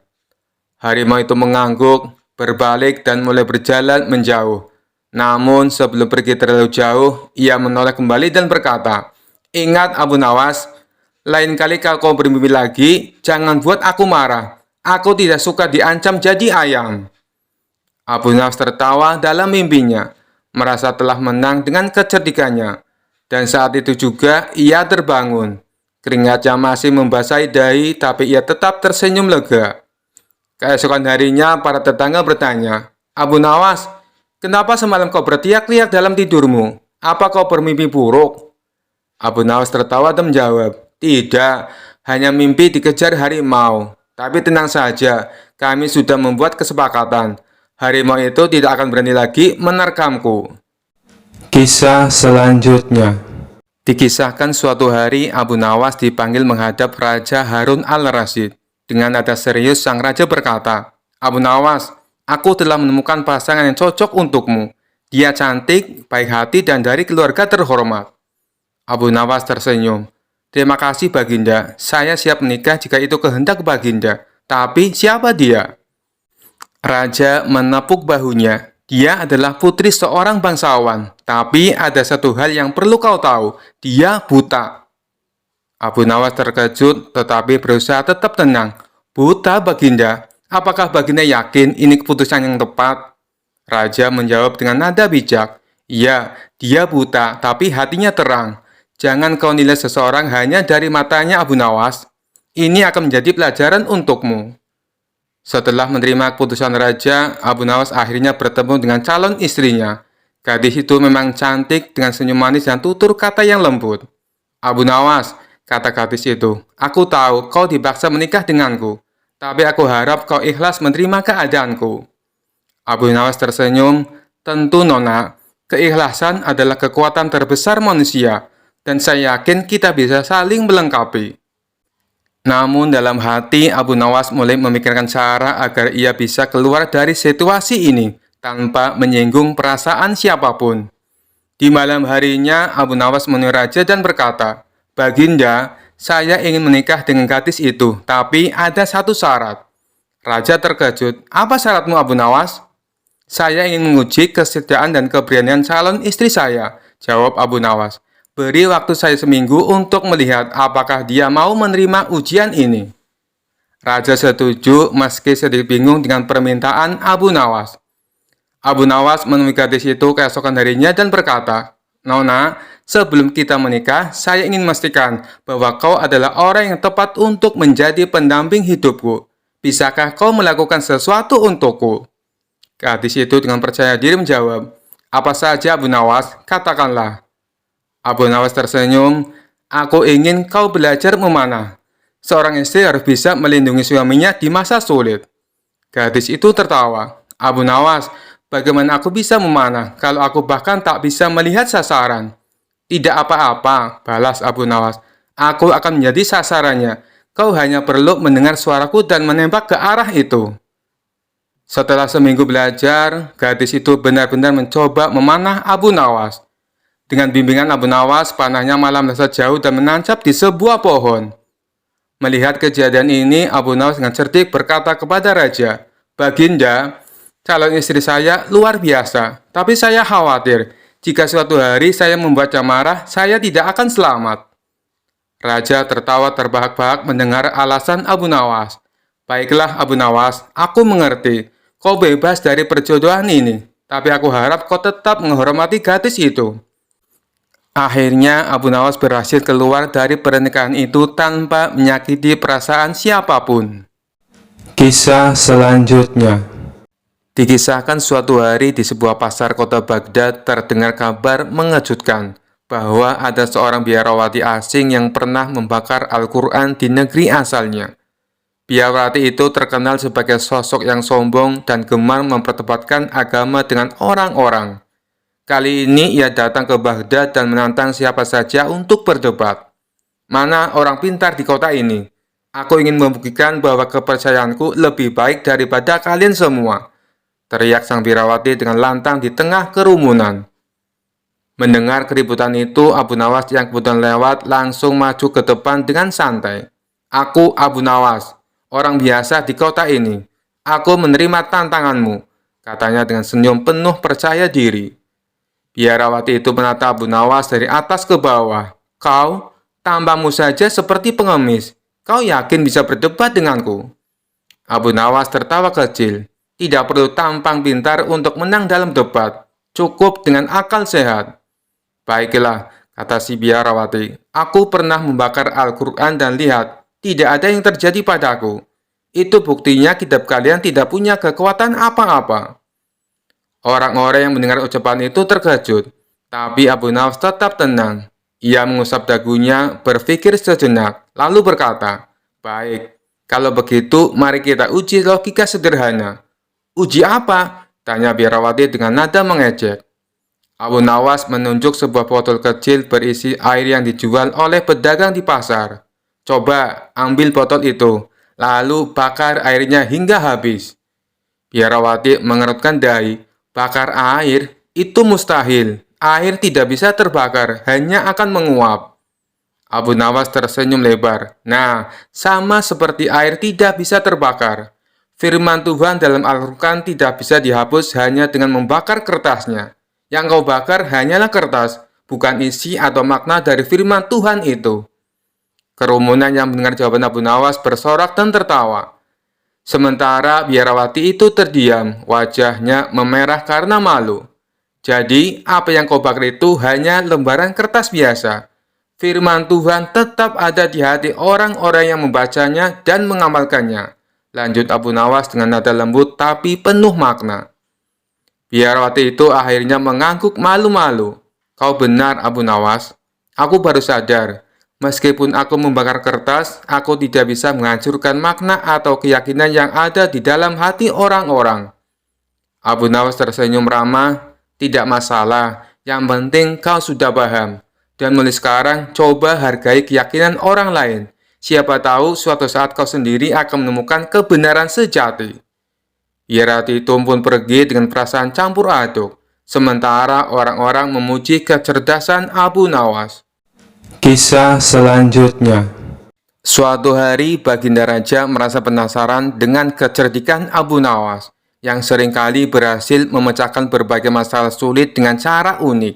Harimau itu mengangguk, berbalik dan mulai berjalan menjauh. Namun sebelum pergi terlalu jauh, ia menoleh kembali dan berkata, "Ingat Abu Nawas, lain kali kalau kau bermimpi lagi, jangan buat aku marah. Aku tidak suka diancam jadi ayam." Abu Nawas tertawa dalam mimpinya, merasa telah menang dengan kecerdikannya. Dan saat itu juga ia terbangun. Keringatnya masih membasahi dahi, tapi ia tetap tersenyum lega. Keesokan harinya, para tetangga bertanya, "Abu Nawas, kenapa semalam kau berteriak-teriak dalam tidurmu? Apa kau bermimpi buruk?" Abu Nawas tertawa dan menjawab, "Tidak, hanya mimpi dikejar harimau. Tapi tenang saja, kami sudah membuat kesepakatan. Harimau itu tidak akan berani lagi menerkamku." Kisah selanjutnya. Dikisahkan suatu hari Abu Nawas dipanggil menghadap Raja Harun al-Rasyid. Dengan nada serius sang raja berkata, "Abu Nawas, aku telah menemukan pasangan yang cocok untukmu. Dia cantik, baik hati, dan dari keluarga terhormat." Abu Nawas tersenyum. "Terima kasih Baginda, saya siap menikah jika itu kehendak Baginda. Tapi siapa dia?" Raja menepuk bahunya. "Dia adalah putri seorang bangsawan. Tapi ada satu hal yang perlu kau tahu. Dia buta." Abu Nawas terkejut tetapi berusaha tetap tenang. "Buta Baginda? Apakah Baginda yakin ini keputusan yang tepat?" Raja menjawab dengan nada bijak. "Iya, dia buta tapi hatinya terang. Jangan kau nilai seseorang hanya dari matanya, Abu Nawas. Ini akan menjadi pelajaran untukmu. Setelah menerima keputusan raja, Abu Nawas akhirnya bertemu dengan calon istrinya. Gadis itu memang cantik dengan senyum manis dan tutur kata yang lembut. Abu Nawas, kata gadis itu, aku tahu kau dipaksa menikah denganku, tapi aku harap kau ikhlas menerima keadaanku. Abu Nawas tersenyum, tentu Nona, keikhlasan adalah kekuatan terbesar manusia, dan saya yakin kita bisa saling melengkapi. Namun dalam hati, Abu Nawas mulai memikirkan cara agar ia bisa keluar dari situasi ini tanpa menyinggung perasaan siapapun. Di malam harinya, Abu Nawas menemui raja dan berkata, Baginda, saya ingin menikah dengan gadis itu, tapi ada satu syarat. Raja terkejut, apa syaratmu Abu Nawas? Saya ingin menguji kesetiaan dan keberanian calon istri saya, jawab Abu Nawas. Beri waktu saya seminggu untuk melihat apakah dia mau menerima ujian ini. Raja setuju meski sedikit bingung dengan permintaan Abu Nawas. Abu Nawas menemui gadis itu keesokan harinya dan berkata, Nona, sebelum kita menikah, saya ingin memastikan bahwa kau adalah orang yang tepat untuk menjadi pendamping hidupku. Bisakah kau melakukan sesuatu untukku? Gadis itu dengan percaya diri menjawab, apa saja Abu Nawas, katakanlah. Abu Nawas tersenyum, aku ingin kau belajar memanah. Seorang istri harus bisa melindungi suaminya di masa sulit. Gadis itu tertawa. Abu Nawas, bagaimana aku bisa memanah kalau aku bahkan tak bisa melihat sasaran? Tidak apa-apa, balas Abu Nawas. Aku akan menjadi sasarannya. Kau hanya perlu mendengar suaraku dan menembak ke arah itu. Setelah seminggu belajar, gadis itu benar-benar mencoba memanah Abu Nawas. Dengan bimbingan Abu Nawas, panahnya malah melesat jauh dan menancap di sebuah pohon. Melihat kejadian ini, Abu Nawas dengan cerdik berkata kepada raja, Baginda, calon istri saya luar biasa, tapi saya khawatir jika suatu hari saya membuatnya marah, saya tidak akan selamat. Raja tertawa terbahak-bahak mendengar alasan Abu Nawas. Baiklah Abu Nawas, aku mengerti. Kau bebas dari perjodohan ini, tapi aku harap kau tetap menghormati gadis itu. Akhirnya Abu Nawas berhasil keluar dari pernikahan itu tanpa menyakiti perasaan siapapun. Kisah selanjutnya. Dikisahkan suatu hari di sebuah pasar kota Baghdad terdengar kabar mengejutkan bahwa ada seorang biarawati asing yang pernah membakar Al-Quran di negeri asalnya. Biarawati itu terkenal sebagai sosok yang sombong dan gemar memperdebatkan agama dengan orang-orang. Kali ini ia datang ke Baghdad dan menantang siapa saja untuk berdebat. Mana orang pintar di kota ini? Aku ingin membuktikan bahwa kepercayaanku lebih baik daripada kalian semua. Teriak sang biarawati dengan lantang di tengah kerumunan. Mendengar keributan itu, Abu Nawas yang kebetulan lewat langsung maju ke depan dengan santai. Aku Abu Nawas, orang biasa di kota ini. Aku menerima tantanganmu, katanya dengan senyum penuh percaya diri. Biarawati itu menatap Abu Nawas dari atas ke bawah. Kau, tampangmu saja seperti pengemis. Kau yakin bisa berdebat denganku? Abu Nawas tertawa kecil. Tidak perlu tampang pintar untuk menang dalam debat. Cukup dengan akal sehat. Baiklah, kata si biarawati. Aku pernah membakar Al-Quran dan lihat, tidak ada yang terjadi padaku. Itu buktinya kitab kalian tidak punya kekuatan apa-apa. Orang-orang yang mendengar ucapan itu terkejut, tapi Abu Nawas tetap tenang. Ia mengusap dagunya, berpikir sejenak, lalu berkata, Baik, kalau begitu mari kita uji logika sederhana. Uji apa? Tanya biarawati dengan nada mengejek. Abu Nawas menunjuk sebuah botol kecil berisi air yang dijual oleh pedagang di pasar. Coba ambil botol itu, lalu bakar airnya hingga habis. Biarawati mengerutkan dahi. Bakar air, itu mustahil. Air tidak bisa terbakar, hanya akan menguap. Abu Nawas tersenyum lebar. Nah, sama seperti air tidak bisa terbakar. Firman Tuhan dalam Al-Quran tidak bisa dihapus hanya dengan membakar kertasnya. Yang kau bakar hanyalah kertas, bukan isi atau makna dari firman Tuhan itu. Kerumunan yang mendengar jawaban Abu Nawas bersorak dan tertawa. Sementara biarawati itu terdiam, wajahnya memerah karena malu. Jadi, apa yang kau bakar itu hanya lembaran kertas biasa. firman Tuhan tetap ada di hati orang-orang yang membacanya dan mengamalkannya. Lanjut Abu Nawas dengan nada lembut tapi penuh makna. Biarawati itu akhirnya mengangguk malu-malu. Kau benar, Abu Nawas. Aku baru sadar. Meskipun aku membakar kertas, aku tidak bisa menghancurkan makna atau keyakinan yang ada di dalam hati orang-orang. Abu Nawas tersenyum ramah. Tidak masalah, yang penting kau sudah paham. Dan mulai sekarang, coba hargai keyakinan orang lain. Siapa tahu suatu saat kau sendiri akan menemukan kebenaran sejati. Biarawati itu pun pergi dengan perasaan campur aduk. Sementara orang-orang memuji kecerdasan Abu Nawas. Kisah selanjutnya. Suatu hari, Baginda Raja merasa penasaran dengan kecerdikan Abu Nawas yang seringkali berhasil memecahkan berbagai masalah sulit dengan cara unik.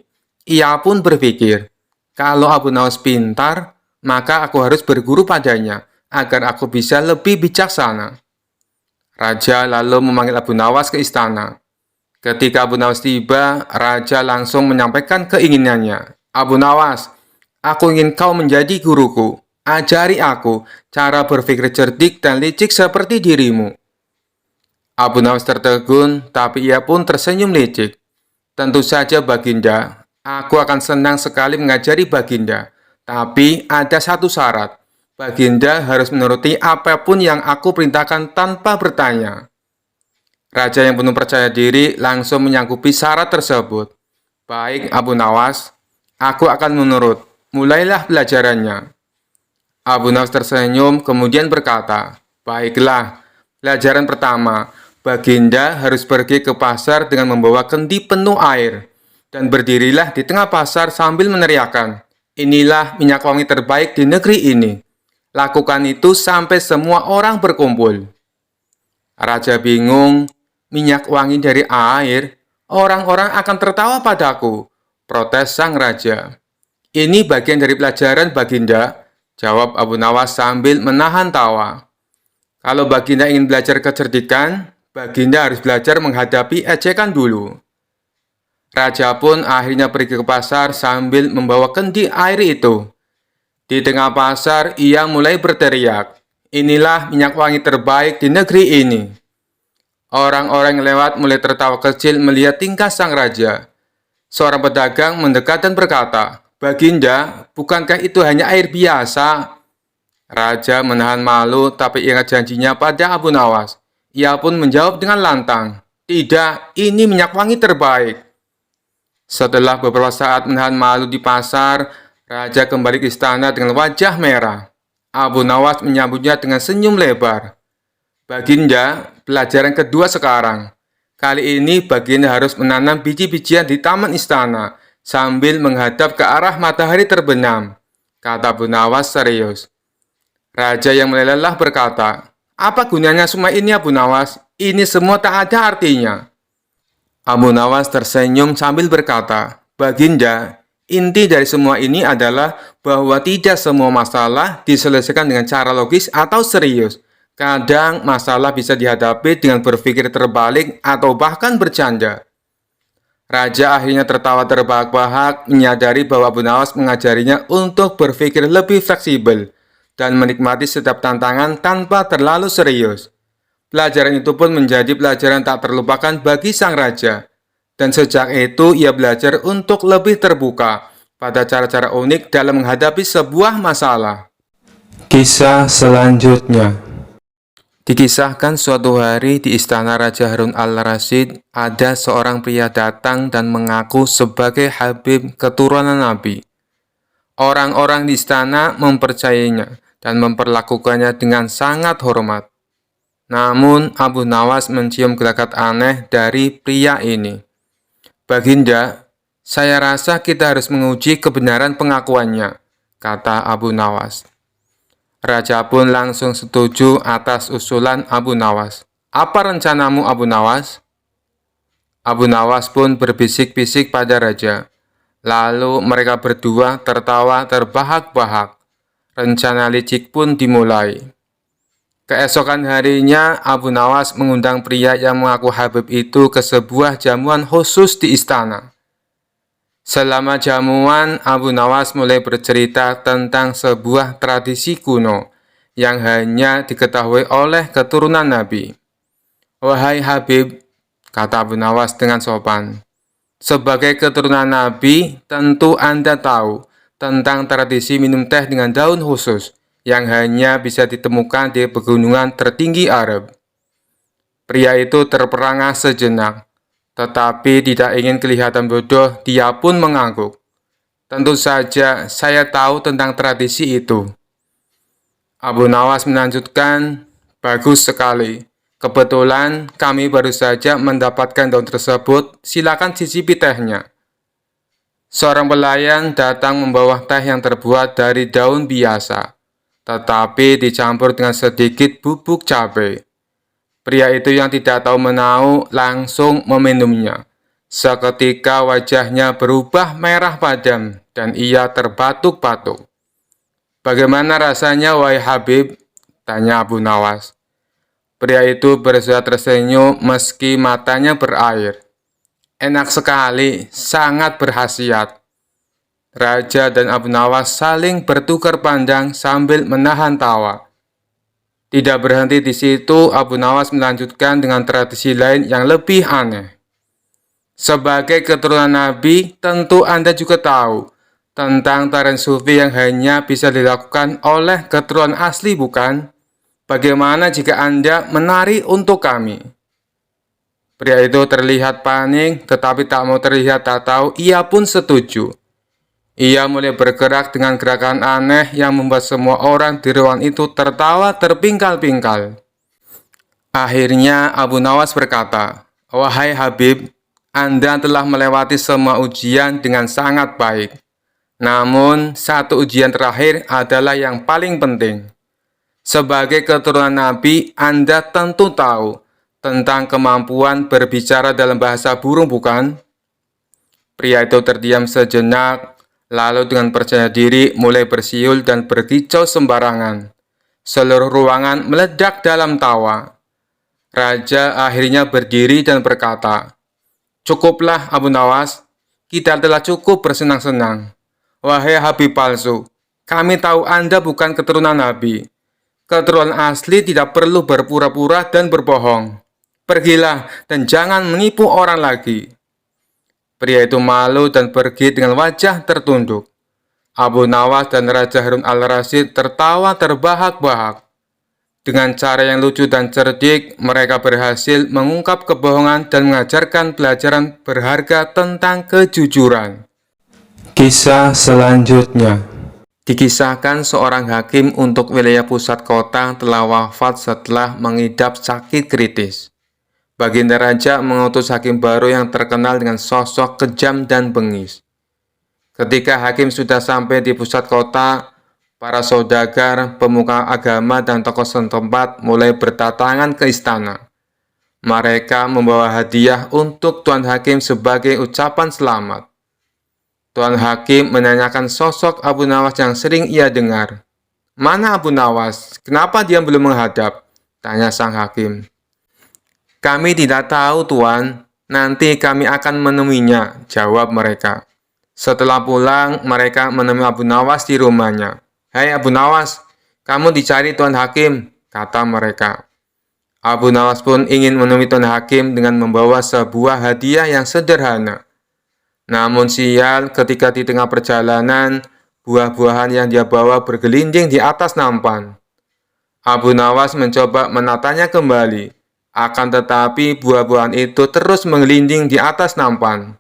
Ia pun berpikir, kalau Abu Nawas pintar, maka aku harus berguru padanya agar aku bisa lebih bijaksana. Raja lalu memanggil Abu Nawas ke istana. Ketika Abu Nawas tiba, Raja langsung menyampaikan keinginannya. Abu Nawas, aku ingin kau menjadi guruku. Ajari aku cara berpikir cerdik dan licik seperti dirimu. Abu Nawas tertegun, tapi ia pun tersenyum licik. Tentu saja Baginda, aku akan senang sekali mengajari Baginda. Tapi ada satu syarat. Baginda harus menuruti apapun yang aku perintahkan tanpa bertanya. Raja yang penuh percaya diri langsung menyanggupi syarat tersebut. Baik Abu Nawas, aku akan menurut. Mulailah pelajarannya. Abu Nawas tersenyum kemudian berkata, baiklah, pelajaran pertama, Baginda harus pergi ke pasar dengan membawa kendi penuh air. Dan berdirilah di tengah pasar sambil meneriakkan, inilah minyak wangi terbaik di negeri ini. Lakukan itu sampai semua orang berkumpul. Raja bingung, minyak wangi dari air, orang-orang akan tertawa padaku. Protes sang raja. Ini bagian dari pelajaran Baginda, jawab Abu Nawas sambil menahan tawa. Kalau Baginda ingin belajar kecerdikan, Baginda harus belajar menghadapi ejekan dulu. Raja pun akhirnya pergi ke pasar sambil membawa kendi air itu. Di tengah pasar, ia mulai berteriak, inilah minyak wangi terbaik di negeri ini. Orang-orang yang lewat mulai tertawa kecil melihat tingkah sang raja. Seorang pedagang mendekat dan berkata, Baginda, bukankah itu hanya air biasa? Raja menahan malu tapi ingat janjinya pada Abu Nawas. Ia pun menjawab dengan lantang, tidak, ini minyak wangi terbaik. Setelah beberapa saat menahan malu di pasar, Raja kembali ke istana dengan wajah merah. Abu Nawas menyambutnya dengan senyum lebar. Baginda, pelajaran kedua sekarang. Kali ini Baginda harus menanam biji-bijian di taman istana sambil menghadap ke arah matahari terbenam, kata Abu Nawas serius. Raja yang meleleh berkata, apa gunanya semua ini Abu Nawas? Ini semua tak ada artinya. Abu Nawas tersenyum sambil berkata, Baginda, inti dari semua ini adalah bahwa tidak semua masalah diselesaikan dengan cara logis atau serius. Kadang masalah bisa dihadapi dengan berpikir terbalik atau bahkan bercanda. Raja akhirnya tertawa terbahak-bahak menyadari bahwa Abu Nawas mengajarinya untuk berpikir lebih fleksibel dan menikmati setiap tantangan tanpa terlalu serius. Pelajaran itu pun menjadi pelajaran tak terlupakan bagi sang raja. Dan sejak itu ia belajar untuk lebih terbuka pada cara-cara unik dalam menghadapi sebuah masalah. Kisah selanjutnya. Dikisahkan suatu hari di istana Raja Harun al-Rasyid, ada seorang pria datang dan mengaku sebagai Habib keturunan Nabi. Orang-orang di istana mempercayainya dan memperlakukannya dengan sangat hormat. Namun, Abu Nawas mencium gelagat aneh dari pria ini. Baginda, saya rasa kita harus menguji kebenaran pengakuannya, kata Abu Nawas. Raja pun langsung setuju atas usulan Abu Nawas. Apa rencanamu, Abu Nawas? Abu Nawas pun berbisik-bisik pada Raja. Lalu mereka berdua tertawa terbahak-bahak. Rencana licik pun dimulai. Keesokan harinya, Abu Nawas mengundang pria yang mengaku Habib itu ke sebuah jamuan khusus di istana. Selama jamuan, Abu Nawas mulai bercerita tentang sebuah tradisi kuno yang hanya diketahui oleh keturunan Nabi. "Wahai Habib," kata Abu Nawas dengan sopan, "sebagai keturunan Nabi, tentu Anda tahu tentang tradisi minum teh dengan daun khusus yang hanya bisa ditemukan di pegunungan tertinggi Arab." Pria itu terperangah sejenak, tetapi tidak ingin kelihatan bodoh, dia pun mengangguk. "Tentu saja, saya tahu tentang tradisi itu." Abu Nawas melanjutkan, "Bagus sekali. Kebetulan kami baru saja mendapatkan daun tersebut, silakan cicipi tehnya." Seorang pelayan datang membawa teh yang terbuat dari daun biasa, tetapi dicampur dengan sedikit bubuk cabai. Pria itu yang tidak tahu menau langsung meminumnya. Seketika wajahnya berubah merah padam dan ia terbatuk-batuk. "Bagaimana rasanya, wahai Habib?" tanya Abu Nawas. Pria itu berusaha tersenyum meski matanya berair. "Enak sekali, sangat berkhasiat." Raja dan Abu Nawas saling bertukar pandang sambil menahan tawa. Tidak berhenti di situ, Abu Nawas melanjutkan dengan tradisi lain yang lebih aneh. "Sebagai keturunan Nabi, tentu Anda juga tahu tentang tarian sufi yang hanya bisa dilakukan oleh keturunan asli, bukan? Bagaimana jika Anda menari untuk kami?" Pria itu terlihat panik, tetapi tak mau terlihat tak tahu, ia pun setuju. Ia mulai bergerak dengan gerakan aneh yang membuat semua orang di ruangan itu tertawa terpingkal-pingkal. Akhirnya Abu Nawas berkata, "Wahai Habib, Anda telah melewati semua ujian dengan sangat baik. Namun, satu ujian terakhir adalah yang paling penting. Sebagai keturunan Nabi, Anda tentu tahu tentang kemampuan berbicara dalam bahasa burung, bukan?" Pria itu terdiam sejenak, lalu dengan percaya diri mulai bersiul dan berkicau sembarangan. Seluruh ruangan meledak dalam tawa. Raja akhirnya berdiri dan berkata, "Cukuplah Abu Nawas, kita telah cukup bersenang-senang. Wahai Habib palsu, kami tahu Anda bukan keturunan Nabi. Keturunan asli tidak perlu berpura-pura dan berbohong. Pergilah dan jangan menipu orang lagi." Pria itu malu dan pergi dengan wajah tertunduk. Abu Nawas dan Raja Harun al-Rasyid tertawa terbahak-bahak. Dengan cara yang lucu dan cerdik, mereka berhasil mengungkap kebohongan dan mengajarkan pelajaran berharga tentang kejujuran. Kisah selanjutnya dikisahkan seorang hakim untuk wilayah pusat kota telah wafat setelah mengidap sakit kritis. Baginda Raja mengutus hakim baru yang terkenal dengan sosok kejam dan bengis. Ketika hakim sudah sampai di pusat kota, para saudagar, pemuka agama, dan tokoh setempat mulai berdatangan ke istana. Mereka membawa hadiah untuk Tuan Hakim sebagai ucapan selamat. Tuan Hakim menanyakan sosok Abu Nawas yang sering ia dengar. "Mana Abu Nawas? Kenapa dia belum menghadap?" tanya sang hakim. "Kami tidak tahu, Tuan. Nanti kami akan menemuinya," jawab mereka. Setelah pulang, mereka menemui Abu Nawas di rumahnya. "Hai Abu Nawas, kamu dicari Tuan Hakim," kata mereka. Abu Nawas pun ingin menemui Tuan Hakim dengan membawa sebuah hadiah yang sederhana. Namun sial, ketika di tengah perjalanan, buah-buahan yang dia bawa bergelinding di atas nampan. Abu Nawas mencoba menatanya kembali. Akan tetapi buah-buahan itu terus menggelinding di atas nampan.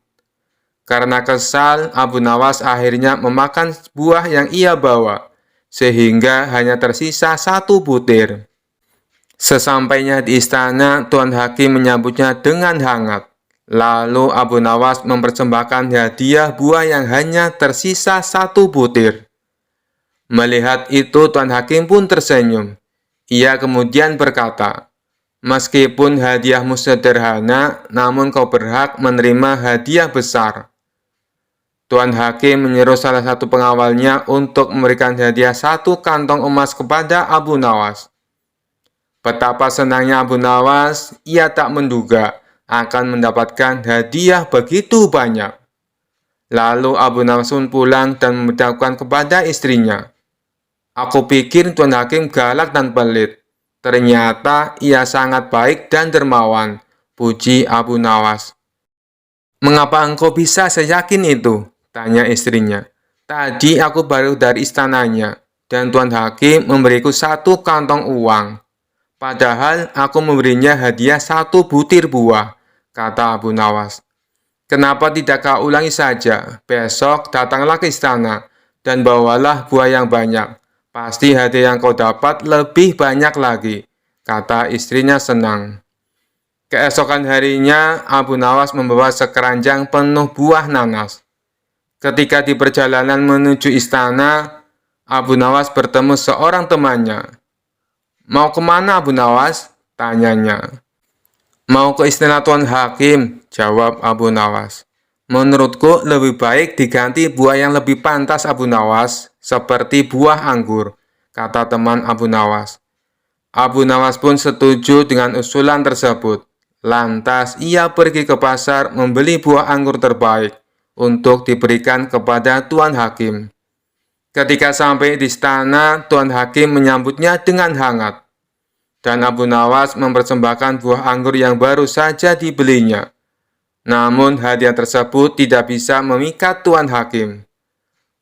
Karena kesal, Abu Nawas akhirnya memakan buah yang ia bawa, sehingga hanya tersisa satu butir. Sesampainya di istana, Tuan Hakim menyambutnya dengan hangat. Lalu Abu Nawas mempersembahkan hadiah buah yang hanya tersisa satu butir. Melihat itu, Tuan Hakim pun tersenyum. Ia kemudian berkata, "Meskipun hadiahmu sederhana, namun kau berhak menerima hadiah besar." Tuan Hakim menyuruh salah satu pengawalnya untuk memberikan hadiah satu kantong emas kepada Abu Nawas. Betapa senangnya Abu Nawas, ia tak menduga akan mendapatkan hadiah begitu banyak. Lalu Abu Nawas pun pulang dan memberitahukan kepada istrinya. Aku pikir Tuan Hakim galak dan pelit. Ternyata ia sangat baik dan dermawan, puji Abu Nawas. Mengapa engkau bisa seyakin itu? Tanya istrinya. Tadi aku baru dari istananya, dan Tuan Hakim memberiku 1 kantong uang. Padahal aku memberinya hadiah 1 butir buah, kata Abu Nawas. Kenapa tidak kau ulangi saja? Besok datanglah ke istana dan bawalah buah yang banyak. Pasti hadiah yang kau dapat lebih banyak lagi, kata istrinya senang. Keesokan harinya, Abu Nawas membawa sekeranjang penuh buah nanas. Ketika di perjalanan menuju istana, Abu Nawas bertemu seorang temannya. Mau kemana Abu Nawas? Tanyanya. Mau ke istana Tuan Hakim, jawab Abu Nawas. Menurutku lebih baik diganti buah yang lebih pantas Abu Nawas, seperti buah anggur, kata teman Abu Nawas. Abu Nawas pun setuju dengan usulan tersebut. Lantas ia pergi ke pasar membeli buah anggur terbaik untuk diberikan kepada Tuan Hakim. Ketika sampai di istana, Tuan Hakim menyambutnya dengan hangat. Dan Abu Nawas mempersembahkan buah anggur yang baru saja dibelinya. Namun hadiah tersebut tidak bisa memikat Tuan Hakim.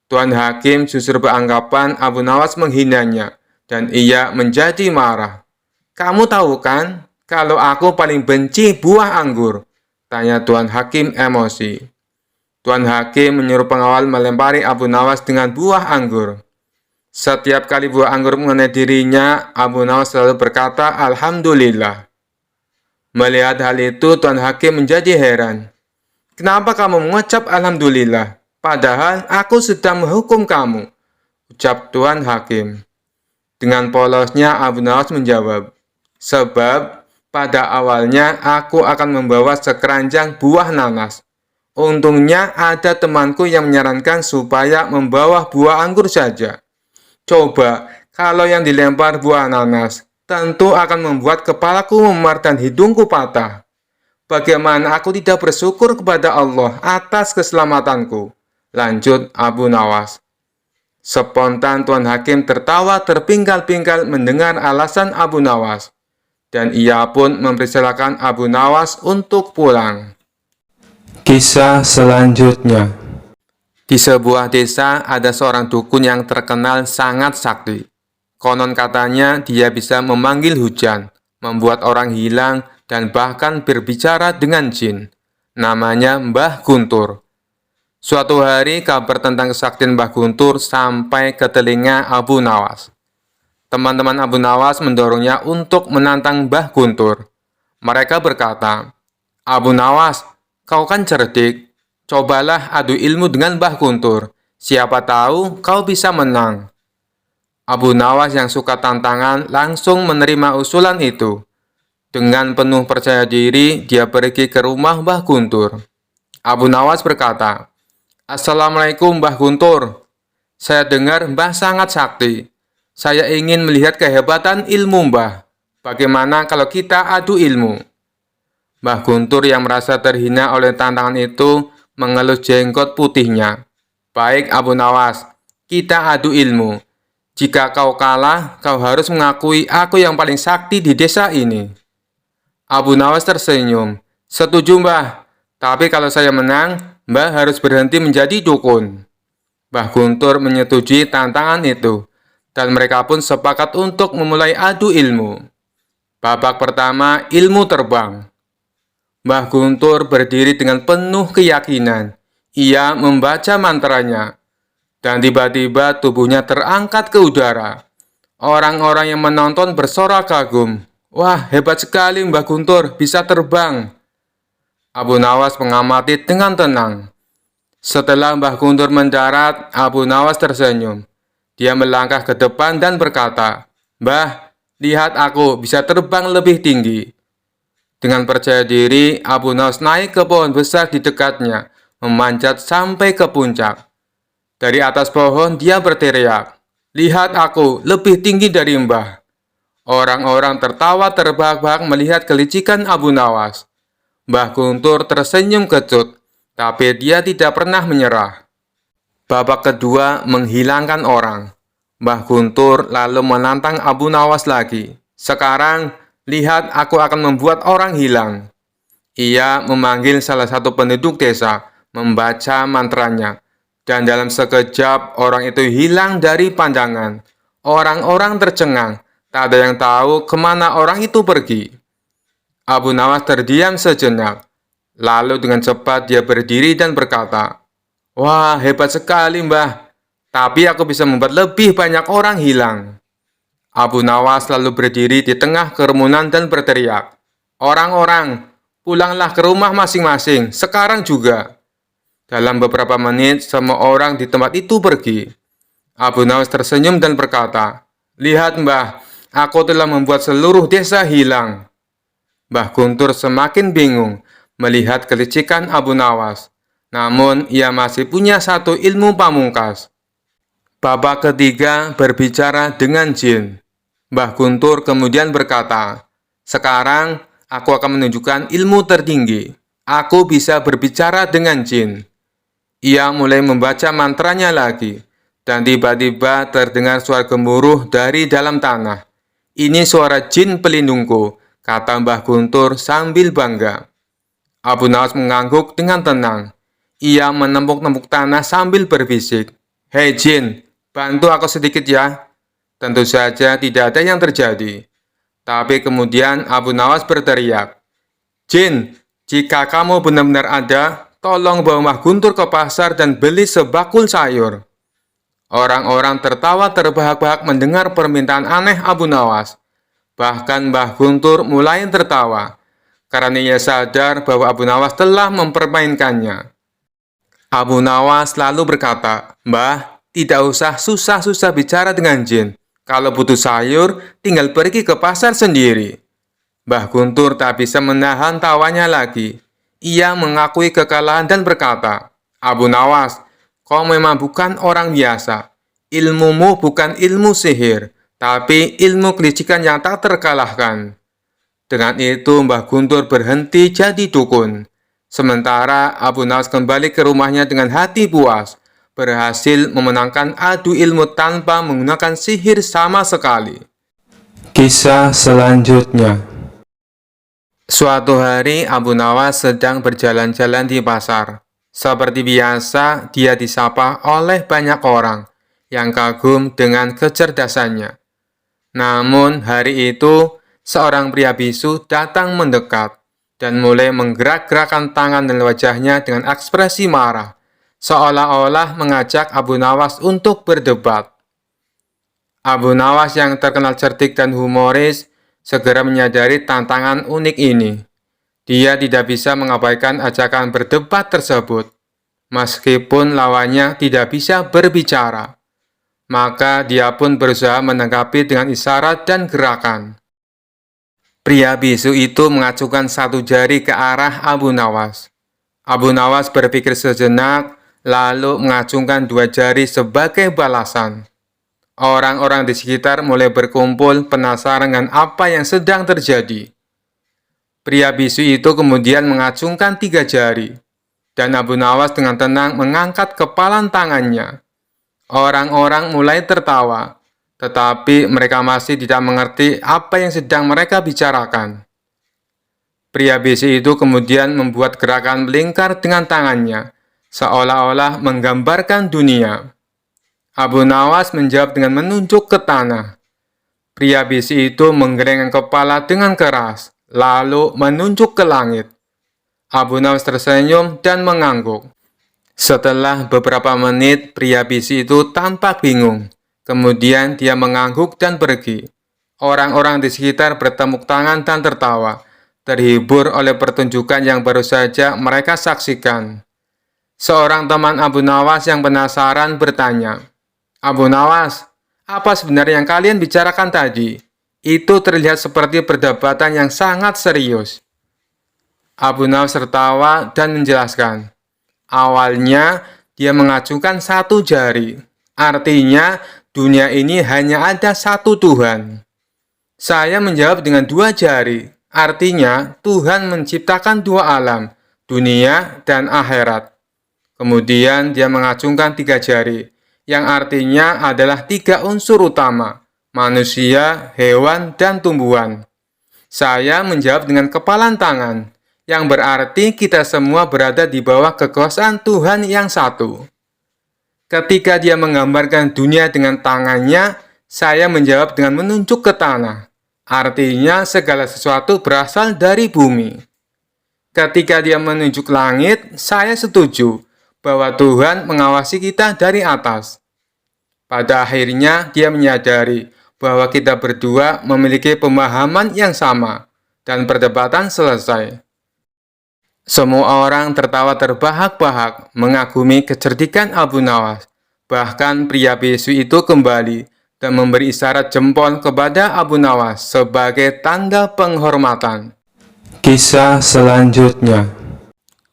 Tuan Hakim justru beranggapan Abu Nawas menghinanya, dan ia menjadi marah. Kamu tahu kan, kalau aku paling benci buah anggur? Tanya Tuan Hakim emosi. Tuan Hakim menyuruh pengawal melempari Abu Nawas dengan buah anggur. Setiap kali buah anggur mengenai dirinya, Abu Nawas selalu berkata, Alhamdulillah. Melihat hal itu, Tuan Hakim menjadi heran. Kenapa kamu mengucap Alhamdulillah? Padahal aku sedang menghukum kamu, ucap Tuan Hakim. Dengan polosnya, Abu Nawas menjawab, sebab pada awalnya aku akan membawa sekeranjang buah nanas. Untungnya ada temanku yang menyarankan supaya membawa buah anggur saja. Coba, kalau yang dilempar buah nanas, tentu akan membuat kepalaku memar dan hidungku patah. Bagaimana aku tidak bersyukur kepada Allah atas keselamatanku? Lanjut Abu Nawas. Spontan Tuan Hakim tertawa terpingkal-pingkal mendengar alasan Abu Nawas. Dan ia pun mempersilakan Abu Nawas untuk pulang. Kisah selanjutnya. Di sebuah desa ada seorang dukun yang terkenal sangat sakti. Konon katanya dia bisa memanggil hujan, membuat orang hilang, dan bahkan berbicara dengan jin. Namanya Mbah Guntur. Suatu hari kabar tentang kesaktian Mbah Guntur sampai ke telinga Abu Nawas. Teman-teman Abu Nawas mendorongnya untuk menantang Mbah Guntur. Mereka berkata, Abu Nawas, kau kan cerdik. Cobalah adu ilmu dengan Mbah Guntur. Siapa tahu kau bisa menang. Abu Nawas yang suka tantangan langsung menerima usulan itu. Dengan penuh percaya diri, dia pergi ke rumah Mbah Guntur. Abu Nawas berkata, Assalamualaikum Mbah Guntur. Saya dengar Mbah sangat sakti. Saya ingin melihat kehebatan ilmu Mbah. Bagaimana kalau kita adu ilmu? Mbah Guntur yang merasa terhina oleh tantangan itu mengelus jenggot putihnya. Baik Abu Nawas, kita adu ilmu. Jika kau kalah, kau harus mengakui aku yang paling sakti di desa ini. Abu Nawas tersenyum. Setuju Mbah, tapi kalau saya menang, Mbah harus berhenti menjadi dukun. Mbah Guntur menyetujui tantangan itu, dan mereka pun sepakat untuk memulai adu ilmu. Babak pertama, ilmu terbang. Mbah Guntur berdiri dengan penuh keyakinan. Ia membaca mantranya. Dan tiba-tiba tubuhnya terangkat ke udara. Orang-orang yang menonton bersorak kagum. Wah, hebat sekali Mbah Guntur, bisa terbang. Abu Nawas mengamati dengan tenang. Setelah Mbah Guntur mendarat, Abu Nawas tersenyum. Dia melangkah ke depan dan berkata, Mbah, lihat aku bisa terbang lebih tinggi. Dengan percaya diri, Abu Nawas naik ke pohon besar di dekatnya, memanjat sampai ke puncak. Dari atas pohon, dia berteriak, lihat aku, lebih tinggi dari Mbah. Orang-orang tertawa terbahak-bahak melihat kelicikan Abu Nawas. Mbah Guntur tersenyum kecut, tapi dia tidak pernah menyerah. Babak kedua menghilangkan orang. Mbah Guntur lalu menantang Abu Nawas lagi. Sekarang, lihat aku akan membuat orang hilang. Ia memanggil salah satu penduduk desa, membaca mantranya, dan dalam sekejap orang itu hilang dari pandangan. Orang-orang tercengang, tak ada yang tahu kemana orang itu pergi. Abu Nawas terdiam sejenak, lalu dengan cepat dia berdiri dan berkata, "Wah, hebat sekali, Mbah. Tapi aku bisa membuat lebih banyak orang hilang." Abu Nawas lalu berdiri di tengah kerumunan dan berteriak, "Orang-orang, pulanglah ke rumah masing-masing, sekarang juga." Dalam beberapa menit, semua orang di tempat itu pergi. Abu Nawas tersenyum dan berkata, "Lihat, Mbah, aku telah membuat seluruh desa hilang." Mbah Guntur semakin bingung melihat kelicikan Abu Nawas. Namun, ia masih punya satu ilmu pamungkas. Babak ketiga berbicara dengan jin. Mbah Guntur kemudian berkata, "Sekarang aku akan menunjukkan ilmu tertinggi. Aku bisa berbicara dengan jin." Ia mulai membaca mantranya lagi, dan tiba-tiba terdengar suara gemuruh dari dalam tanah. "Ini suara jin pelindungku," kata Mbah Guntur sambil bangga. Abu Nawas mengangguk dengan tenang. Ia menempuk-nempuk tanah sambil berbisik, "Hei jin, bantu aku sedikit ya." Tentu saja tidak ada yang terjadi. Tapi kemudian Abu Nawas berteriak, "Jin, jika kamu benar-benar ada, tolong bawa Mbah Guntur ke pasar dan beli sebakul sayur." Orang-orang tertawa terbahak-bahak mendengar permintaan aneh Abu Nawas. Bahkan Mbah Guntur mulai tertawa, karena ia sadar bahwa Abu Nawas telah mempermainkannya. Abu Nawas lalu berkata, "Mbah, tidak usah susah-susah bicara dengan jin. Kalau butuh sayur, tinggal pergi ke pasar sendiri." Mbah Guntur tak bisa menahan tawanya lagi. Ia mengakui kekalahan dan berkata, "Abu Nawas, kau memang bukan orang biasa. Ilmumu bukan ilmu sihir, tapi ilmu kelicikan yang tak terkalahkan." Dengan itu, Mbah Guntur berhenti jadi dukun. Sementara Abu Nawas kembali ke rumahnya dengan hati puas, berhasil memenangkan adu ilmu tanpa menggunakan sihir sama sekali. Kisah selanjutnya. Suatu hari, Abu Nawas sedang berjalan-jalan di pasar. Seperti biasa, dia disapa oleh banyak orang yang kagum dengan kecerdasannya. Namun, hari itu, seorang pria bisu datang mendekat dan mulai menggerak-gerakkan tangan dan wajahnya dengan ekspresi marah, seolah-olah mengajak Abu Nawas untuk berdebat. Abu Nawas yang terkenal cerdik dan humoris segera menyadari tantangan unik ini. Dia tidak bisa mengabaikan ajakan berdebat tersebut, meskipun lawannya tidak bisa berbicara. Maka dia pun berusaha menanggapi dengan isyarat dan gerakan. Pria bisu itu mengacungkan satu jari ke arah Abu Nawas. Abu Nawas berpikir sejenak, lalu mengacungkan dua jari sebagai balasan. Orang-orang di sekitar mulai berkumpul penasaran dengan apa yang sedang terjadi. Pria bisu itu kemudian mengacungkan tiga jari, dan Abu Nawas dengan tenang mengangkat kepalan tangannya. Orang-orang mulai tertawa, tetapi mereka masih tidak mengerti apa yang sedang mereka bicarakan. Pria bisu itu kemudian membuat gerakan melingkar dengan tangannya, seolah-olah menggambarkan dunia. Abu Nawas menjawab dengan menunjuk ke tanah. Pria bisu itu menggelengkan kepala dengan keras, lalu menunjuk ke langit. Abu Nawas tersenyum dan mengangguk. Setelah beberapa menit, pria bisu itu tampak bingung. Kemudian dia mengangguk dan pergi. Orang-orang di sekitar bertepuk tangan dan tertawa, terhibur oleh pertunjukan yang baru saja mereka saksikan. Seorang teman Abu Nawas yang penasaran bertanya, "Abu Nawas, apa sebenarnya yang kalian bicarakan tadi? Itu terlihat seperti perdebatan yang sangat serius." Abu Nawas tertawa dan menjelaskan, "Awalnya dia mengacungkan satu jari. Artinya, dunia ini hanya ada satu Tuhan. Saya menjawab dengan dua jari. Artinya, Tuhan menciptakan dua alam, dunia, dan akhirat. Kemudian dia mengacungkan 3 jari, yang artinya adalah 3 unsur utama, manusia, hewan, dan tumbuhan. Saya menjawab dengan kepalan tangan, yang berarti kita semua berada di bawah kekuasaan Tuhan yang satu. Ketika dia menggambarkan dunia dengan tangannya, saya menjawab dengan menunjuk ke tanah. Artinya segala sesuatu berasal dari bumi. Ketika dia menunjuk langit, saya setuju bahwa Tuhan mengawasi kita dari atas. Pada akhirnya, dia menyadari bahwa kita berdua memiliki pemahaman yang sama, dan perdebatan selesai. Semua orang tertawa terbahak-bahak mengagumi kecerdikan Abu Nawas. Bahkan pria bisu itu kembali dan memberi isyarat jempol kepada Abu Nawas sebagai tanda penghormatan. Kisah selanjutnya.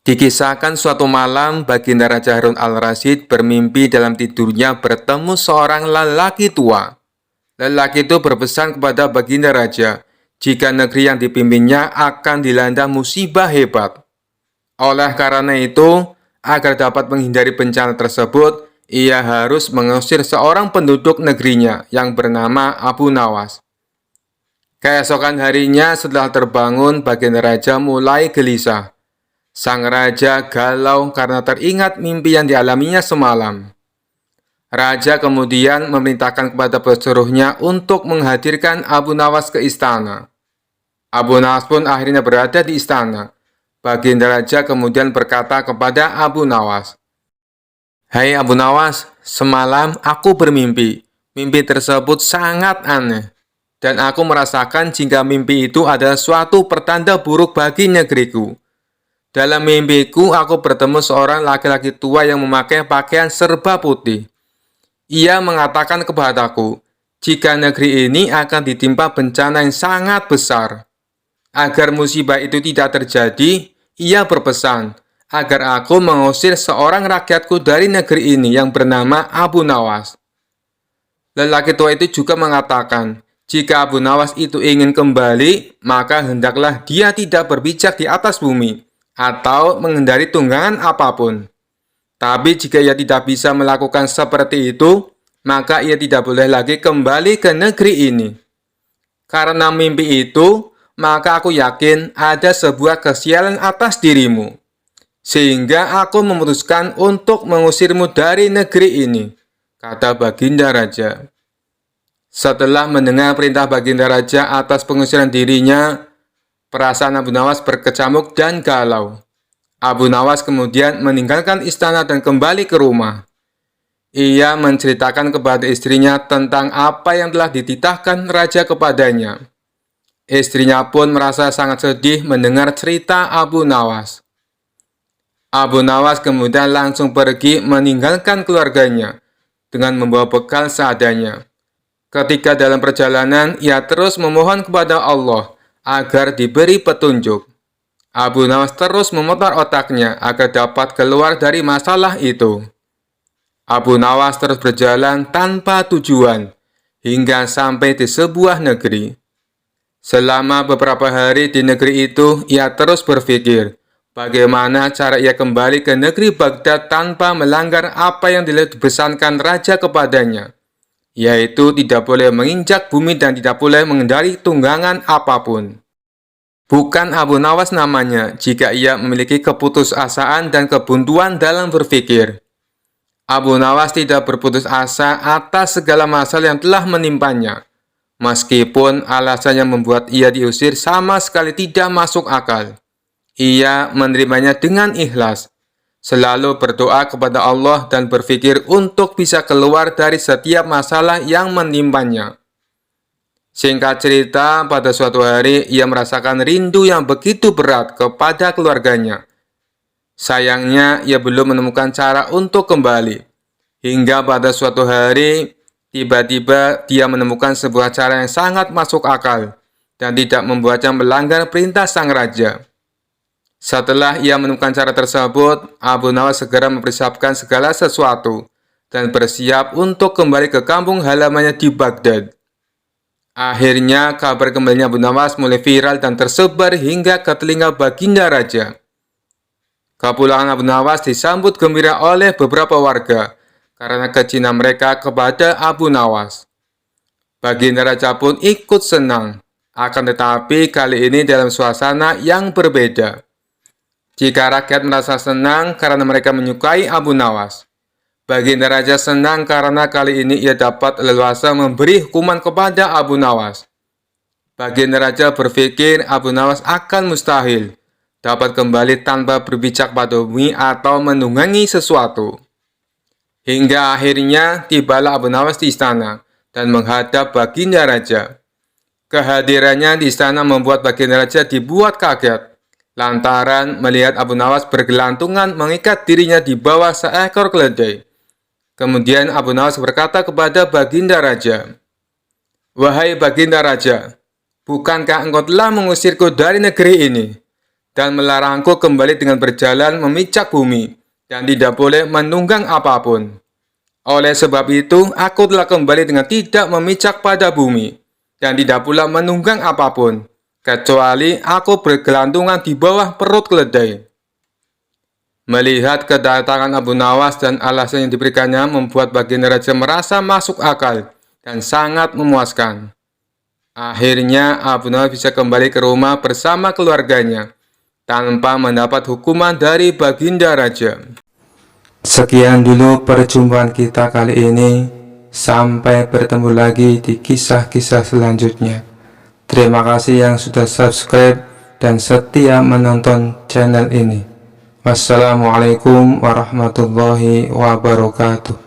Dikisahkan suatu malam, Baginda Raja Harun al-Rasyid bermimpi dalam tidurnya bertemu seorang lelaki tua. Lelaki itu berpesan kepada Baginda Raja, jika negeri yang dipimpinnya akan dilanda musibah hebat. Oleh karena itu, agar dapat menghindari bencana tersebut, ia harus mengusir seorang penduduk negerinya yang bernama Abu Nawas. Keesokan harinya setelah terbangun, Baginda Raja mulai gelisah. Sang raja galau karena teringat mimpi yang dialaminya semalam. Raja kemudian memerintahkan kepada pesuruhnya untuk menghadirkan Abu Nawas ke istana. Abu Nawas pun akhirnya berada di istana. Baginda Raja kemudian berkata kepada Abu Nawas, "Hai Abu Nawas, semalam aku bermimpi. Mimpi tersebut sangat aneh. Dan aku merasakan jika mimpi itu adalah suatu pertanda buruk bagi negeriku. Dalam mimpiku, aku bertemu seorang laki-laki tua yang memakai pakaian serba putih. Ia mengatakan kepadaku, jika negeri ini akan ditimpa bencana yang sangat besar. Agar musibah itu tidak terjadi, ia berpesan agar aku mengusir seorang rakyatku dari negeri ini yang bernama Abu Nawas. Lelaki tua itu juga mengatakan, jika Abu Nawas itu ingin kembali, maka hendaklah dia tidak berpijak di atas bumi atau menghindari tunggangan apapun. Tapi jika ia tidak bisa melakukan seperti itu, maka ia tidak boleh lagi kembali ke negeri ini. Karena mimpi itu, maka aku yakin ada sebuah kesialan atas dirimu. Sehingga aku memutuskan untuk mengusirmu dari negeri ini," kata Baginda Raja. Setelah mendengar perintah Baginda Raja atas pengusiran dirinya, perasaan Abu Nawas berkecamuk dan galau. Abu Nawas kemudian meninggalkan istana dan kembali ke rumah. Ia menceritakan kepada istrinya tentang apa yang telah dititahkan raja kepadanya. Istrinya pun merasa sangat sedih mendengar cerita Abu Nawas. Abu Nawas kemudian langsung pergi meninggalkan keluarganya dengan membawa bekal seadanya. Ketika dalam perjalanan, ia terus memohon kepada Allah agar diberi petunjuk. Abu Nawas terus memutar otaknya agar dapat keluar dari masalah itu. Abu Nawas terus berjalan tanpa tujuan hingga sampai di sebuah negeri. Selama beberapa hari di negeri itu, ia terus berpikir bagaimana cara ia kembali ke negeri Baghdad tanpa melanggar apa yang dipesankan raja kepadanya, yaitu tidak boleh menginjak bumi dan tidak boleh mengendari tunggangan apapun. Bukan Abu Nawas namanya jika ia memiliki keputusasaan dan kebuntuan dalam berpikir. Abu Nawas tidak berputus asa atas segala masalah yang telah menimpanya, meskipun alasannya membuat ia diusir sama sekali tidak masuk akal. Ia menerimanya dengan ikhlas, selalu berdoa kepada Allah dan berpikir untuk bisa keluar dari setiap masalah yang menimpanya. Singkat cerita, pada suatu hari ia merasakan rindu yang begitu berat kepada keluarganya. Sayangnya, ia belum menemukan cara untuk kembali. Hingga pada suatu hari, tiba-tiba dia menemukan sebuah cara yang sangat masuk akal dan tidak membuatnya melanggar perintah sang raja. Setelah ia menemukan cara tersebut, Abu Nawas segera mempersiapkan segala sesuatu dan bersiap untuk kembali ke kampung halamannya di Baghdad. Akhirnya, kabar kembalinya Abu Nawas mulai viral dan tersebar hingga ke telinga Baginda Raja. Kepulangan Abu Nawas disambut gembira oleh beberapa warga karena kecintaan mereka kepada Abu Nawas. Baginda Raja pun ikut senang, akan tetapi kali ini dalam suasana yang berbeda. Jika rakyat merasa senang karena mereka menyukai Abu Nawas, Baginda Raja senang karena kali ini ia dapat leluasa memberi hukuman kepada Abu Nawas. Baginda Raja berpikir Abu Nawas akan mustahil dapat kembali tanpa berpijak pada bumi atau menunggangi sesuatu. Hingga akhirnya tibalah Abu Nawas di istana dan menghadap Baginda Raja. Kehadirannya di istana membuat Baginda Raja dibuat kaget, lantaran melihat Abu Nawas bergelantungan mengikat dirinya di bawah seekor keledai. Kemudian Abu Nawas berkata kepada Baginda Raja, "Wahai Baginda Raja, bukankah engkau telah mengusirku dari negeri ini dan melarangku kembali dengan berjalan memijak bumi dan tidak boleh menunggang apapun? Oleh sebab itu, aku telah kembali dengan tidak memijak pada bumi dan tidak pula menunggang apapun, kecuali aku bergelantungan di bawah perut keledai." Melihat kedatangan Abu Nawas dan alasan yang diberikannya membuat Baginda Raja merasa masuk akal dan sangat memuaskan. Akhirnya Abu Nawas bisa kembali ke rumah bersama keluarganya tanpa mendapat hukuman dari Baginda Raja. Sekian dulu perjumpaan kita kali ini. Sampai bertemu lagi di kisah-kisah selanjutnya. Terima kasih yang sudah subscribe dan setia menonton channel ini. Wassalamualaikum warahmatullahi wabarakatuh.